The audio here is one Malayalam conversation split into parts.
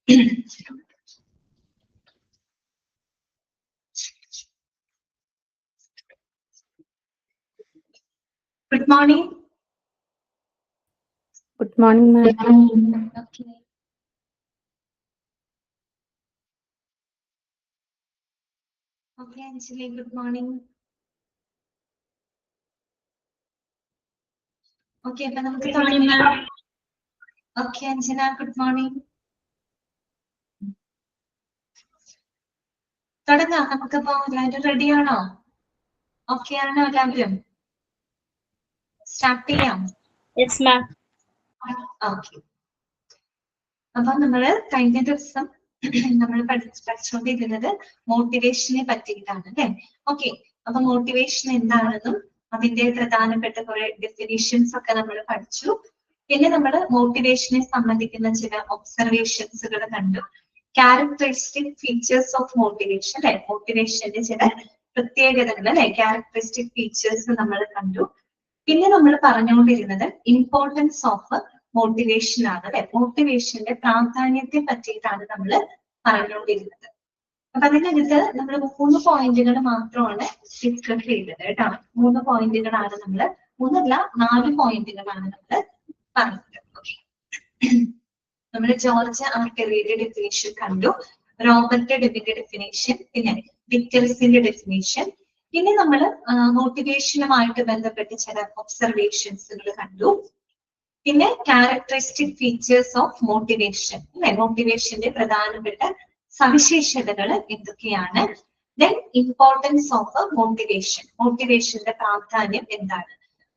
Good morning. Good morning, ma'am. Okay. Okay, Anjali, good morning. Okay, അപ്പൊ നമുക്ക് തുടങ്ങാം. Okay, Anjana, good morning. തുടങ്ങാം. നമുക്കിപ്പോ എല്ലാവരും റെഡി ആണോ? ഓക്കെ ആണോ എല്ലാവരും? സ്റ്റാർട്ട് ചെയ്യാം. Yes, ma'am. ഓക്കെ. അപ്പൊ നമ്മള് കഴിഞ്ഞ ദിവസം നമ്മൾ പഠിച്ചുകൊണ്ടിരുന്നത് മോട്ടിവേഷനെ പറ്റിയിട്ടാണ് അല്ലെ? ഓക്കെ. അപ്പൊ മോട്ടിവേഷൻ എന്താണെന്നും അതിന്റെ പ്രധാനപ്പെട്ട കുറെ ഡെഫിനിഷൻസ് ഒക്കെ നമ്മൾ പഠിച്ചു. പിന്നെ നമ്മൾ മോട്ടിവേഷനെ സംബന്ധിക്കുന്ന ചില ഒബ്സർവേഷൻസുകൾ കണ്ടു. ക്യാരക്ടറിസ്റ്റിക് ഫീച്ചേഴ്സ് ഓഫ് മോട്ടിവേഷൻ അല്ലെ? മോട്ടിവേഷന്റെ ചില പ്രത്യേകതകൾ അല്ലെ? ക്യാരക്ടറിസ്റ്റിക് ഫീച്ചേഴ്സ് നമ്മൾ കണ്ടു. പിന്നെ നമ്മൾ പറഞ്ഞുകൊണ്ടിരുന്നത് ഇമ്പോർട്ടൻസ് ഓഫ് മോട്ടിവേഷൻ ആണ് അല്ലെ? മോട്ടിവേഷന്റെ പ്രാധാന്യത്തെ പറ്റിയിട്ടാണ് നമ്മൾ പറഞ്ഞുകൊണ്ടിരുന്നത്. അപ്പൊ അതിനകത്ത് നമ്മൾ 3 പോയിന്റുകൾ മാത്രമാണ് ഡിസ്കസ് ചെയ്തത് കേട്ടോ. 3 പോയിന്റുകളാണ് നമ്മൾ 4 പോയിന്റുകളാണ് നമ്മൾ പറഞ്ഞത്. നമ്മൾ ജോർജ് ആർട്ടറിയുടെ ഡെഫിനേഷൻ കണ്ടു, റോബർട്ട് ഡെബിന്റെ ഡെഫിനേഷൻ, പിന്നെ വിക്ടർസിന്റെ ഡെഫിനേഷൻ. പിന്നെ നമ്മൾ മോട്ടിവേഷനുമായിട്ട് ബന്ധപ്പെട്ട് ചില ഒബ്സർവേഷൻസുകൾ കണ്ടു. പിന്നെ ക്യാരക്ടറിസ്റ്റിക് ഫീച്ചേഴ്സ് ഓഫ് മോട്ടിവേഷൻ അല്ലെ? മോട്ടിവേഷന്റെ പ്രധാനപ്പെട്ട സവിശേഷതകൾ എന്തൊക്കെയാണ്? ദെൻ ഇമ്പോർട്ടൻസ് ഓഫ് മോട്ടിവേഷൻ, മോട്ടിവേഷന്റെ പ്രാധാന്യം എന്താണ്?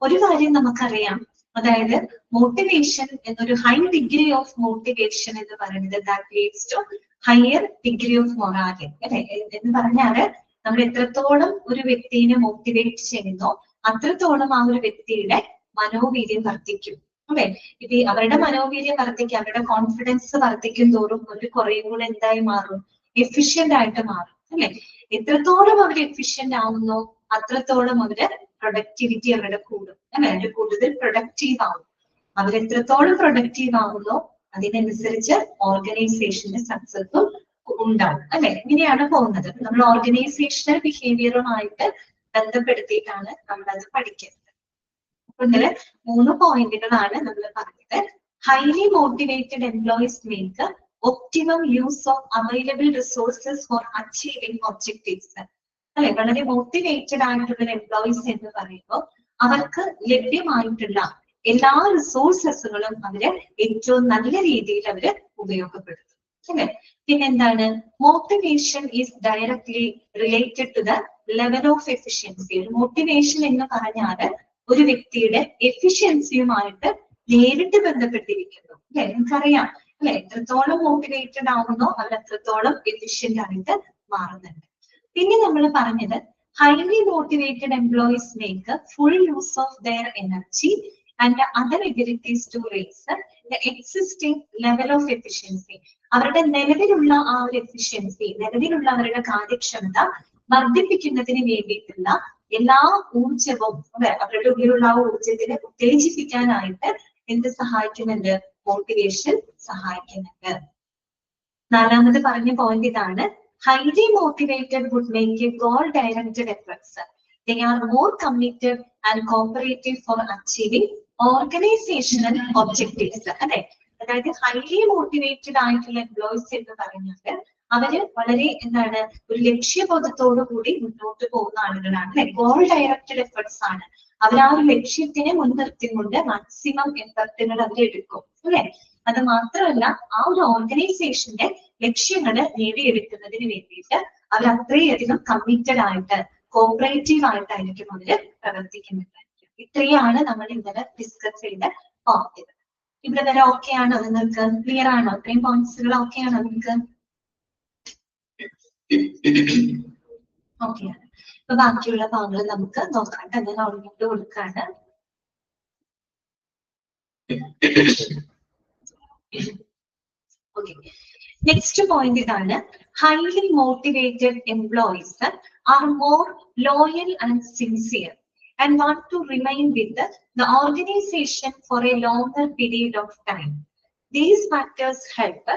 ഒരു കാര്യം നമുക്കറിയാം, അതായത് മോട്ടിവേഷൻ എന്നൊരു ഹൈ ഡിഗ്രി ഓഫ് മോട്ടിവേഷൻ എന്ന് പറയുന്നത് that leads to higher degree of morality അല്ലെ? എന്ന് പറഞ്ഞാല് നമ്മൾ എത്രത്തോളം ഒരു വ്യക്തിയെ മോട്ടിവേറ്റ് ചെയ്യുന്നോ അത്രത്തോളം ആ ഒരു വ്യക്തിയുടെ മനോവീര്യം വർദ്ധിക്കും അല്ലെ? ഇത് അവരുടെ മനോവീര്യം വർദ്ധിക്കും, അവരുടെ കോൺഫിഡൻസ് വർദ്ധിക്കും തോറും അവർ കുറേ കൂടെ എന്തായി മാറും? എഫിഷ്യന്റ് ആയിട്ട് മാറും അല്ലെ? എത്രത്തോളം അവർ എഫിഷ്യന്റ് ആവുന്നോ അത്രത്തോളം അവര് പ്രൊഡക്ടിവിറ്റി അവരുടെ കൂടും അല്ലെ? അവർ കൂടുതൽ പ്രൊഡക്റ്റീവ് ആവും. അവരെത്രത്തോളം പ്രൊഡക്റ്റീവ് ആവുന്നോ അതിനനുസരിച്ച് ഓർഗനൈസേഷന്റെ സക്സസും ഉണ്ടാവും അല്ലെ? ഇങ്ങനെയാണ് പോകുന്നത്. നമ്മൾ ഓർഗനൈസേഷണൽ ബിഹേവിയറുമായിട്ട് ബന്ധപ്പെടുത്തിയിട്ടാണ് നമ്മൾ അത് പഠിക്കുന്നത്. അപ്പൊ ഇതില് 3 പോയിന്റുകളാണ് നമ്മൾ പറഞ്ഞത്. Highly motivated employees make optimum use of available resources four achieving objectives അല്ലെ? വളരെ മോട്ടിവേറ്റഡ് ആയിട്ടുള്ള എംപ്ലോയീസ് എന്ന് പറയുമ്പോൾ അവർക്ക് ലഭ്യമായിട്ടുള്ള എല്ലാ റിസോഴ്സസുകളും അവര് ഏറ്റവും നല്ല രീതിയിൽ അവര് ഉപയോഗപ്പെടുത്തും അല്ലെ? പിന്നെന്താണ്? Motivation is directly related to the level of efficiency. ഒരു മോട്ടിവേഷൻ എന്ന് പറഞ്ഞാല് ഒരു വ്യക്തിയുടെ എഫിഷ്യൻസിയുമായിട്ട് നേരിട്ട് ബന്ധപ്പെട്ടിരിക്കുന്നു അല്ലെ? നമുക്കറിയാം അല്ലെ? എത്രത്തോളം മോട്ടിവേറ്റഡ് ആവുന്നോ അവർ അത്രത്തോളം എഫിഷ്യന്റ് ആയിട്ട് മാറുന്നുണ്ട്. പിന്നെ നമ്മൾ പറഞ്ഞത് highly motivated employees make full use of their energy and other abilities to raise the existing level of efficiency. അവരുടെ നിലവിലുള്ള ആ ഒരു എഫിഷ്യൻസി, നിലവിലുള്ള അവരുടെ കാര്യക്ഷമത വർദ്ധിപ്പിക്കുന്നതിന് വേണ്ടിയിട്ടുള്ള എല്ലാ ഊർജവും അവരുടെ ഉള്ളിലുള്ള ആ ഊർജത്തിനെ ഉത്തേജിപ്പിക്കാനായിട്ട് എന്ത് സഹായിക്കുന്നുണ്ട്? മോട്ടിവേഷൻ സഹായിക്കുന്നുണ്ട്. 4ാമത് പറഞ്ഞ പോയിന്റ് ഇതാണ്. Highly motivated would make a goal-directed efforts. They are more committed and cooperative for achieving organizational objectives. അല്ലെ? അതായത് ഹൈലി മോട്ടിവേറ്റഡ് ആയിട്ടുള്ള എംപ്ലോയീസ് എന്ന് പറയുന്നത് അവര് വളരെ എന്താണ് ഒരു ലക്ഷ്യബോധത്തോടു കൂടി മുന്നോട്ട് പോകുന്ന ആളുകളാണ് അല്ലെ? ഗോൾ ഡയറക്റ്റഡ് എഫേർട്സ് ആണ്. അവർ ആ ഒരു ലക്ഷ്യത്തിനെ മുൻനിർത്തിക്കൊണ്ട് മാക്സിമം എഫർട്ടുകൾ അവർ എടുക്കും അല്ലെ? അത് മാത്രമല്ല ആ ഒരു ഓർഗനൈസേഷന്റെ ലക്ഷ്യങ്ങള് നേടിയെടുക്കുന്നതിന് വേണ്ടിയിട്ട് അവർ അത്രയധികം കമ്മിറ്റഡ് ആയിട്ട് കോപ്പറേറ്റീവ് ആയിട്ടായിരിക്കും അവര് പ്രവർത്തിക്കുന്നുണ്ടായിരിക്കും. ഇത്രയാണ് നമ്മൾ ഇന്നലെ ഡിസ്കസ് ചെയ്ത പോയിന്റുകൾ. ഇവിടെ വരെ ഓക്കെ ആണോ? നിങ്ങൾക്ക് ക്ലിയർ ആണോ? ഇത്രയും പോയിന്റ്സുകൾ ഓക്കെ ആണോ നിങ്ങൾക്ക്? ഓക്കെ ആണ്. അപ്പൊ ബാക്കിയുള്ള ഭാഗങ്ങൾ നമുക്ക് നോക്കാം. ഞാൻ ഓൾറെഡി കൊടുക്കാണ്. Okay. Next point ഇതാണ്. Highly motivated employees are more loyal and sincere and want to remain with the organization for a longer period of time. These factors help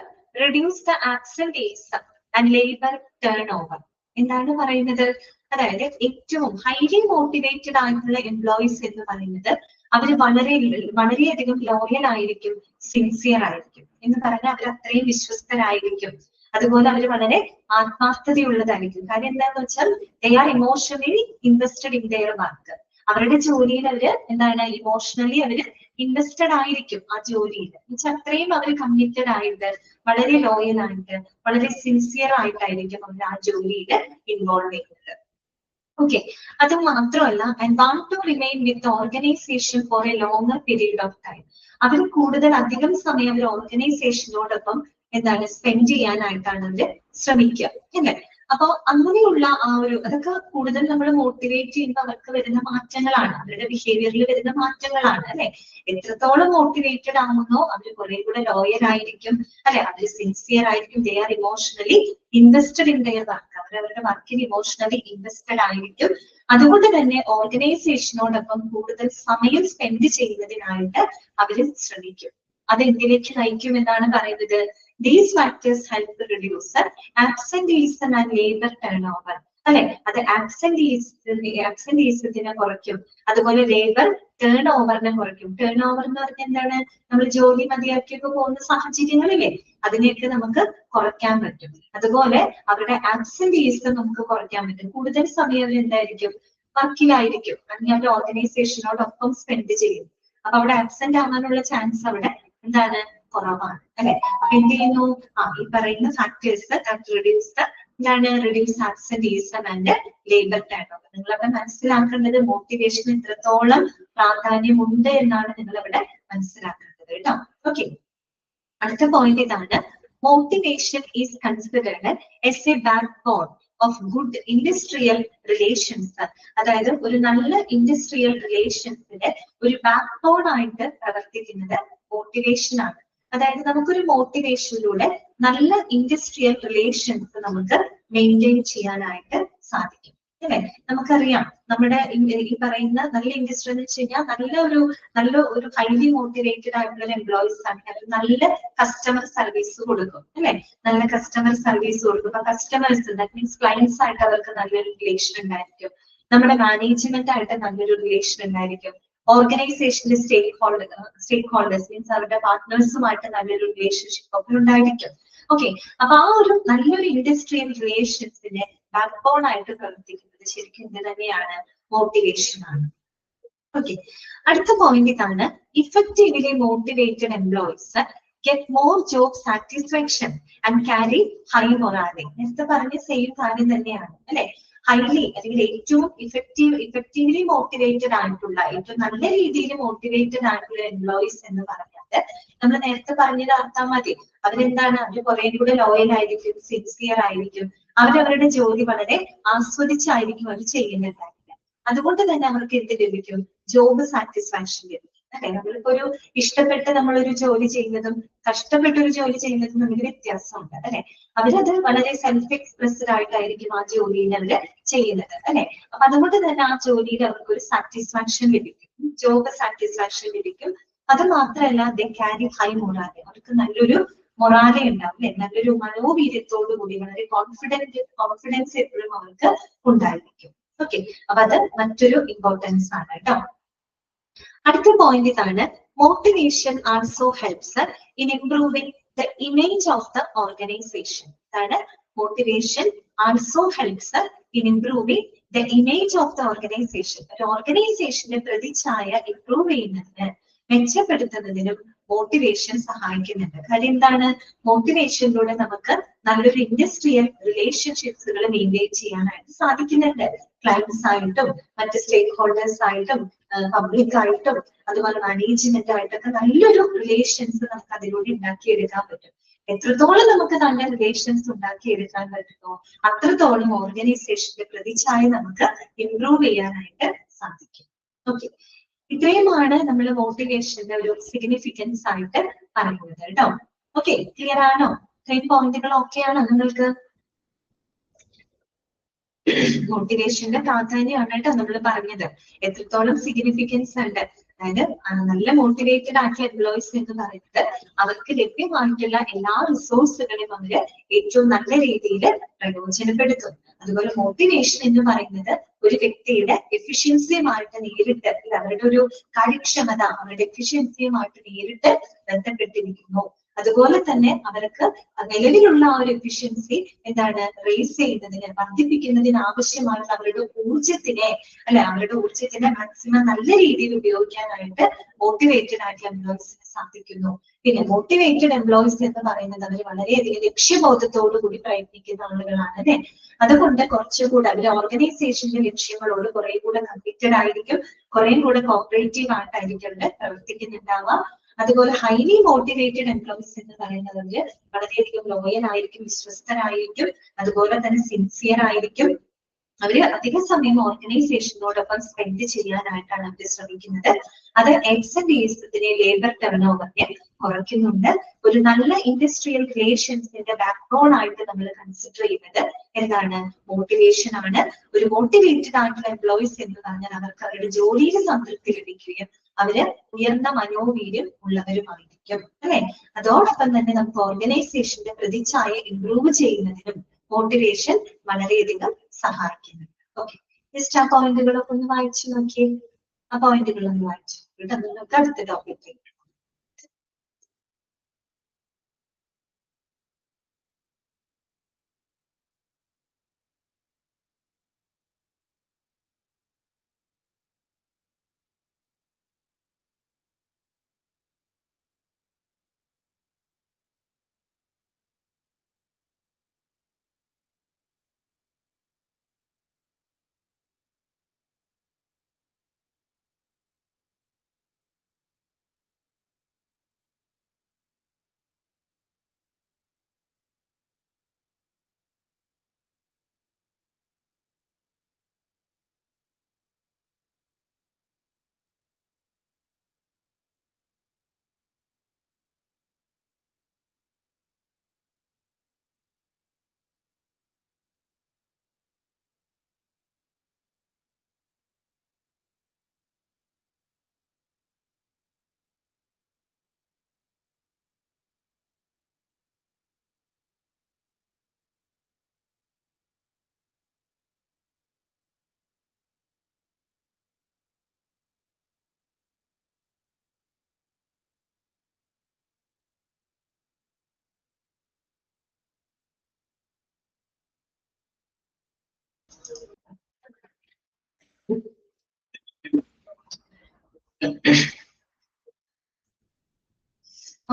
reduce the absenteeism and labor turnover. എന്താണ് പറയുന്നത്? അതായത് ഏറ്റവും ഹൈലി മോട്ടിവേറ്റഡ് ആയിട്ടുള്ള എംപ്ലോയീസ് എന്ന് പറയുന്നത് അവര് വളരെയധികം ലോയൽ ആയിരിക്കും, സിൻസിയർ ആയിരിക്കും എന്ന് പറഞ്ഞാൽ അവർ അത്രയും വിശ്വസ്തരായിരിക്കും. അതുപോലെ അവർ വളരെ ആത്മാർത്ഥതയുള്ളതായിരിക്കും. കാര്യം എന്താണെന്ന് വെച്ചാൽ they are emotionally invested in there work. അവരുടെ ജോലിയിൽ അവര് എന്താണ് ഇമോഷണലി അവര് ഇൻവെസ്റ്റഡ് ആയിരിക്കും ആ ജോലിയിൽ. എന്നുവെച്ചാൽ അത്രയും അവർ കമ്മിറ്റഡ് ആയിട്ട്, വളരെ ലോയൽ ആയിട്ട്, വളരെ സിൻസിയർ ആയിട്ടായിരിക്കും അവർ ആ ജോലിയിൽ ഇൻവോൾവ് ചെയ്യുന്നത്. ഓക്കെ, അത് മാത്രമല്ല and want to remain with organisation for a longer period of time. അവർ അധികം സമയം അവർ ഓർഗനൈസേഷനോടൊപ്പം എന്താണ് സ്പെൻഡ് ചെയ്യാനായിട്ടാണ് അവര് ശ്രമിക്കുക, അല്ലെ? അപ്പൊ അങ്ങനെയുള്ള ആ ഒരു അതൊക്കെ കൂടുതൽ നമ്മൾ മോട്ടിവേറ്റ് ചെയ്യുമ്പോൾ അവർക്ക് വരുന്ന മാറ്റങ്ങളാണ്, അവരുടെ ബിഹേവിയറിൽ വരുന്ന മാറ്റങ്ങളാണ്, അല്ലെ? എത്രത്തോളം മോട്ടിവേറ്റഡ് ആവുന്നോ അവർ കുറെ കൂടെ ലോയൽ ആയിരിക്കും, അല്ലെ? അവർ സിൻസിയർ ആയിരിക്കും, they are emotionally invested in there work. അവരവരുടെ വർക്കിൽ ഇമോഷണലി ഇൻവെസ്റ്റഡ് ആയിരിക്കും. അതുകൊണ്ട് തന്നെ ഓർഗനൈസേഷനോടൊപ്പം കൂടുതൽ സമയം സ്പെൻഡ് ചെയ്യുന്നതിനായിട്ട് അവര് ശ്രമിക്കും. അതെന്തിലേക്ക് നയിക്കും എന്നാണ് പറയുന്നത്? These factors help to reduce absenteeism and labor turnover. അല്ലെ? അത് absenteeism കുറയ്ക്കും, അതുപോലെ ലേബർ ടേൺ ഓവറിനെ കുറയ്ക്കും. ടേൺ ഓവർ എന്ന് പറഞ്ഞാൽ എന്താണ്? നമ്മൾ ജോലി മതിയാക്കിയൊക്കെ പോകുന്ന സാഹചര്യങ്ങളില്ലേ, അതിനെയൊക്കെ നമുക്ക് കുറയ്ക്കാൻ പറ്റും. അതുപോലെ അവരുടെ absenteeism നമുക്ക് കുറയ്ക്കാൻ പറ്റും. കൂടുതൽ സമയം അവർ എന്തായിരിക്കും? വർക്കിലായിരിക്കും, അല്ലെങ്കിൽ അവരുടെ ഓർഗനൈസേഷനോടൊപ്പം സ്പെൻഡ് ചെയ്യും. അപ്പൊ അവിടെ ആബ്സെന്റ് ആവാനുള്ള ചാൻസ് അവിടെ എന്താണ്? കുറവാണ്, അല്ലെ? അപ്പൊ എന്ത് ചെയ്യുന്നു? ഈ പറയുന്ന factors reduce absenteeism and labor turnover. നിങ്ങൾ അവിടെ മനസ്സിലാക്കേണ്ടത് മോട്ടിവേഷൻ എത്രത്തോളം പ്രാധാന്യമുണ്ട് എന്നാണ് നിങ്ങൾ അവിടെ മനസ്സിലാക്കേണ്ടത് കേട്ടോ. ഓക്കെ, അടുത്ത പോയിന്റ് ഇതാണ്. Motivation is considered S A backbone of good industrial relations. അതായത് ഒരു നല്ല ഇൻഡസ്ട്രിയൽ റിലേഷൻസിന്റെ ഒരു ബാക്ക്ബോൺ ആയിട്ട് പ്രവർത്തിക്കുന്നത് മോട്ടിവേഷൻ ആണ്. അതായത് നമുക്കൊരു മോട്ടിവേഷനിലൂടെ നല്ല ഇൻഡസ്ട്രിയൽ റിലേഷൻസ് നമുക്ക് മെയിൻറ്റെയിൻ ചെയ്യാനായിട്ട് സാധിക്കും, അല്ലെ? നമുക്കറിയാം നമ്മുടെ ഈ പറയുന്ന നല്ല ഇൻഡസ്ട്രി എന്ന് വെച്ച് കഴിഞ്ഞാൽ നല്ല ഒരു ഹൈലി മോട്ടിവേറ്റഡ് ആയിട്ടുള്ള എംപ്ലോയീസ് ആണെങ്കിൽ അവർ നല്ല കസ്റ്റമർ സർവീസ് കൊടുക്കും, അല്ലെ? നല്ല കസ്റ്റമർ സർവീസ് കൊടുക്കും. അപ്പൊ കസ്റ്റമേഴ്സ്, ദാറ്റ് മീൻസ് ക്ലയൻസ് ആയിട്ട് അവർക്ക് നല്ലൊരു റിലേഷൻ ഉണ്ടായിരിക്കും. നമ്മുടെ മാനേജ്മെന്റ് ആയിട്ട് നല്ലൊരു റിലേഷൻ ഉണ്ടായിരിക്കും. ഓർഗനൈസേഷന്റെ സ്റ്റേക്ക് ഹോൾഡേഴ്സ് മീൻസ് അവരുടെ പാർട്ട്നേഴ്സുമായിട്ട് നല്ലൊരു റിലേഷൻഷിപ്പ് ഒക്കെ ഉണ്ടായിരിക്കും. ഓക്കെ, അപ്പൊ ആ ഒരു നല്ലൊരു ഇൻഡസ്ട്രിയൽ റിലേഷൻസിന്റെ ബാക്ക്ബോൺ ആയിട്ട് പ്രവർത്തിക്കുന്നത് ശരിക്കും ഇത് തന്നെയാണ്, മോട്ടിവേഷൻ ആണ്. ഓക്കെ, അടുത്ത പോയിന്റ് ഇതാണ്. Effectively motivated employees get more job satisfaction and carry high morality. നേരത്തെ പറഞ്ഞ സെയിം കാര്യം തന്നെയാണ്, അല്ലെ? ഹൈലി അല്ലെങ്കിൽ ഏറ്റവും ഇഫക്റ്റീവ്ലി മോട്ടിവേറ്റഡ് ആയിട്ടുള്ള, ഏറ്റവും നല്ല രീതിയിൽ മോട്ടിവേറ്റഡ് ആയിട്ടുള്ള എംപ്ലോയീസ് എന്ന് പറഞ്ഞാൽ നമ്മൾ നേരത്തെ പറഞ്ഞത് അർത്ഥം മതി. അവരെന്താണ്? അവര് കുറെ കൂടെ ലോയൽ ആയിരിക്കും, സിൻസിയർ ആയിരിക്കും, അവരവരുടെ ജോലി വളരെ ആസ്വദിച്ചായിരിക്കും അവർ ചെയ്യുന്നുണ്ടാവില്ല. അതുകൊണ്ട് തന്നെ അവർക്ക് എന്ത് ലഭിക്കും? ജോബ് സാറ്റിസ്ഫാക്ഷൻ ലഭിക്കും, അല്ലെ? നമ്മളിപ്പോ ഒരു ഇഷ്ടപ്പെട്ട് നമ്മളൊരു ജോലി ചെയ്യുന്നതും കഷ്ടപ്പെട്ടൊരു ജോലി ചെയ്യുന്നതും തമ്മിൽ വ്യത്യാസമുണ്ട്, അല്ലെ? അവരത് വളരെ സെൽഫ് എക്സ്പ്രസ്ഡ് ആയിട്ടായിരിക്കും ആ ജോലിയിൽ അവര് ചെയ്യുന്നത്, അല്ലെ? അപ്പൊ അതുകൊണ്ട് തന്നെ ആ ജോലിയിൽ അവർക്ക് ഒരു സാറ്റിസ്ഫാക്ഷൻ ലഭിക്കും, ജോബ് സാറ്റിസ്ഫാക്ഷൻ ലഭിക്കും. അത് മാത്രമല്ല ദേ ക്യാരി ഹൈ മൊറാലെ, അവർക്ക് നല്ലൊരു മൊറാലെ ഉണ്ടാവും, അല്ലെ? നല്ലൊരു മനോവീര്യത്തോടു കൂടി വളരെ കോൺഫിഡൻസ് എപ്പോഴും അവർക്ക് ഉണ്ടായിരിക്കും. ഓക്കെ, അപ്പൊ അത് മറ്റൊരു ഇമ്പോർട്ടൻസ് ആണ് കേട്ടോ. അടുത്ത പോയിന്റ് ഇതാണ്. Motivation also helps in improving the image of the organisation. അതാണ് motivation also helps in improving the image of the organisation. ഒരു ഓർഗനൈസേഷന്റെ പ്രതിച്ഛായ ഇംപ്രൂവ് ചെയ്യുന്നതിന്, മെച്ചപ്പെടുത്തുന്നതിനും മോട്ടിവേഷൻ സഹായിക്കുന്നുണ്ട്. കാര്യം എന്താണ്? മോട്ടിവേഷനിലൂടെ നമുക്ക് നല്ലൊരു ഇൻഡസ്ട്രിയൽ റിലേഷൻഷിപ്സുകൾ മെയിൻറ്റെയിൻ ചെയ്യാനായിട്ട് സാധിക്കുന്നുണ്ട്. ക്ലയൻസ് ആയിട്ടും മറ്റ് സ്റ്റേക്ക് ഹോൾഡേഴ്സ് ആയിട്ടും പബ്ലിക് ആയിട്ടും അതുപോലെ മാനേജ്മെന്റ് ആയിട്ടൊക്കെ നല്ലൊരു റിലേഷൻസ് നമുക്ക് അതിലൂടെ ഉണ്ടാക്കിയെടുക്കാൻ പറ്റും. എത്രത്തോളം നമുക്ക് നല്ല റിലേഷൻസ് ഉണ്ടാക്കിയെടുക്കാൻ പറ്റുമോ അത്രത്തോളം ഓർഗനൈസേഷന്റെ പ്രതിച്ഛായ നമുക്ക് ഇംപ്രൂവ് ചെയ്യാനായിട്ട് സാധിക്കും. ഓക്കെ, ഇത്രയുമാണ് നമ്മൾ മോട്ടിവേഷന്റെ ഒരു സിഗ്നിഫിക്കൻസ് ആയിട്ട് പറയുന്നത് കേട്ടോ. ഓക്കെ, ക്ലിയർ ആണോ? ഇത്രയും പോയിന്റുകൾ ഓക്കെ ആണോ നിങ്ങൾക്ക്? മോട്ടിവേഷന്റെ പ്രാധാന്യമാണ് കേട്ടോ നമ്മൾ പറഞ്ഞത്. എത്രത്തോളം സിഗ്നിഫിക്കൻസ് ഉണ്ട്. അതായത് നല്ല മോട്ടിവേറ്റഡ് ആക്കിയ എംപ്ലോയീസ് എന്ന് പറയുന്നത് അവർക്ക് ലഭ്യമായിട്ടുള്ള എല്ലാ റിസോഴ്സുകളും അവര് ഏറ്റവും നല്ല രീതിയിൽ പ്രയോജനപ്പെടുത്തും. അതുപോലെ മോട്ടിവേഷൻ എന്ന് പറയുന്നത് ഒരു വ്യക്തിയുടെ എഫിഷ്യൻസിയുമായിട്ട് നേരിട്ട് അവരുടെ ഒരു കാര്യക്ഷമത അവരുടെ എഫിഷ്യൻസിയുമായിട്ട് നേരിട്ട് ബന്ധപ്പെട്ടിരിക്കുന്നു. അതുപോലെ തന്നെ അവർക്ക് നിലവിലുള്ള ആ ഒരു എഫിഷ്യൻസി എന്താണ് റേസ് ചെയ്യുന്നതിന് വർദ്ധിപ്പിക്കുന്നതിന് ആവശ്യമായിട്ട് അവരുടെ ഊർജത്തിനെ മാക്സിമം നല്ല രീതിയിൽ ഉപയോഗിക്കാനായിട്ട് മോട്ടിവേറ്റഡ് ആയിട്ടുള്ള എംപ്ലോയീസിന് സാധിക്കുന്നു. പിന്നെ മോട്ടിവേറ്റഡ് എംപ്ലോയീസ് എന്ന് പറയുന്നത് അവർ വളരെയധികം ലക്ഷ്യബോധത്തോടു കൂടി പ്രയത്നിക്കുന്ന ആളുകളാണ് അല്ലെ. അതുകൊണ്ട് കുറച്ചുകൂടെ അവർ ഓർഗനൈസേഷന്റെ ലക്ഷ്യങ്ങളോട് കുറെ കൂടെ കമ്മിറ്റഡ് ആയിരിക്കും, കുറെ കൂടെ കോപ്പറേറ്റീവ് ആയിട്ടായിരിക്കും അവര് പ്രവർത്തിക്കുന്നുണ്ടാവുക. അതുപോലെ ഹൈലി മോട്ടിവേറ്റഡ് എംപ്ലോയീസ് എന്ന് പറയുന്നത് വളരെയധികം ലോയൽ ആയിരിക്കും, വിശ്വസ്തരായിരിക്കും, അതുപോലെ തന്നെ സിൻസിയർ ആയിരിക്കും. അവര് അധിക സമയം ഓർഗനൈസേഷനോടൊപ്പം സ്പെൻഡ് ചെയ്യാനായിട്ടാണ് അവർ ശ്രമിക്കുന്നത്. അത് എക്സൻഡിയസത്തിനെ ലേബർ ടേൺഓവറിനെ കുറയ്ക്കുന്നുണ്ട്. ഒരു നല്ല ഇൻഡസ്ട്രിയൽ റിലേഷൻസിന്റെ ബാക്ക്ബോൺ ആയിട്ട് നമ്മൾ കൺസിഡർ ചെയ്യുന്നത് എന്താണ്? മോട്ടിവേഷൻ ആണ്. ഒരു മോട്ടിവേറ്റഡ് ആയിട്ടുള്ള എംപ്ലോയീസ് എന്ന് പറഞ്ഞാൽ അവർക്ക് അവരുടെ ജോലിയിൽ സംതൃപ്തി ലഭിക്കുകയും അവര് ഉയർന്ന മനോവീര്യം ഉള്ളവരുമായിരിക്കും അല്ലെ. അതോടൊപ്പം തന്നെ നമുക്ക് ഓർഗനൈസേഷന്റെ പ്രതിച്ഛായ ഇംപ്രൂവ് ചെയ്യുന്നതിനും മോട്ടിവേഷൻ വളരെയധികം സഹായിക്കുന്നു. ഓക്കെ, ജസ്റ്റ് ആ പോയിന്റുകളൊക്കെ ഒന്ന് വായിച്ചു നോക്കിയേ. ആ പോയിന്റുകളൊന്ന് വായിച്ചു നമുക്ക് അടുത്ത ടോപ്പിക്കിലേക്ക്.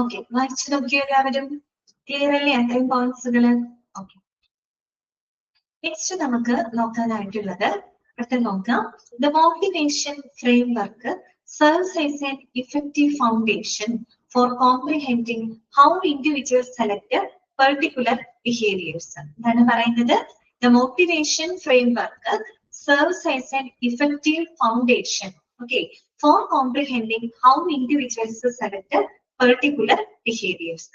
ഓക്കെ, വായിച്ചു നോക്കിയോ എല്ലാവരും? ക്ലിയർ അല്ലേ അത്രയും പോയിന്റ്സുകള്? ഓക്കെ, നെക്സ്റ്റ് നമുക്ക് നോക്കാനായിട്ടുള്ളത് അടുത്ത നോക്കാം. The motivation framework serves as an effective foundation for comprehending how individuals select particular behaviors. എന്താണ് പറയുന്നത്? The motivation framework serves as an effective foundation, okay, for comprehending how individuals select particular behaviors.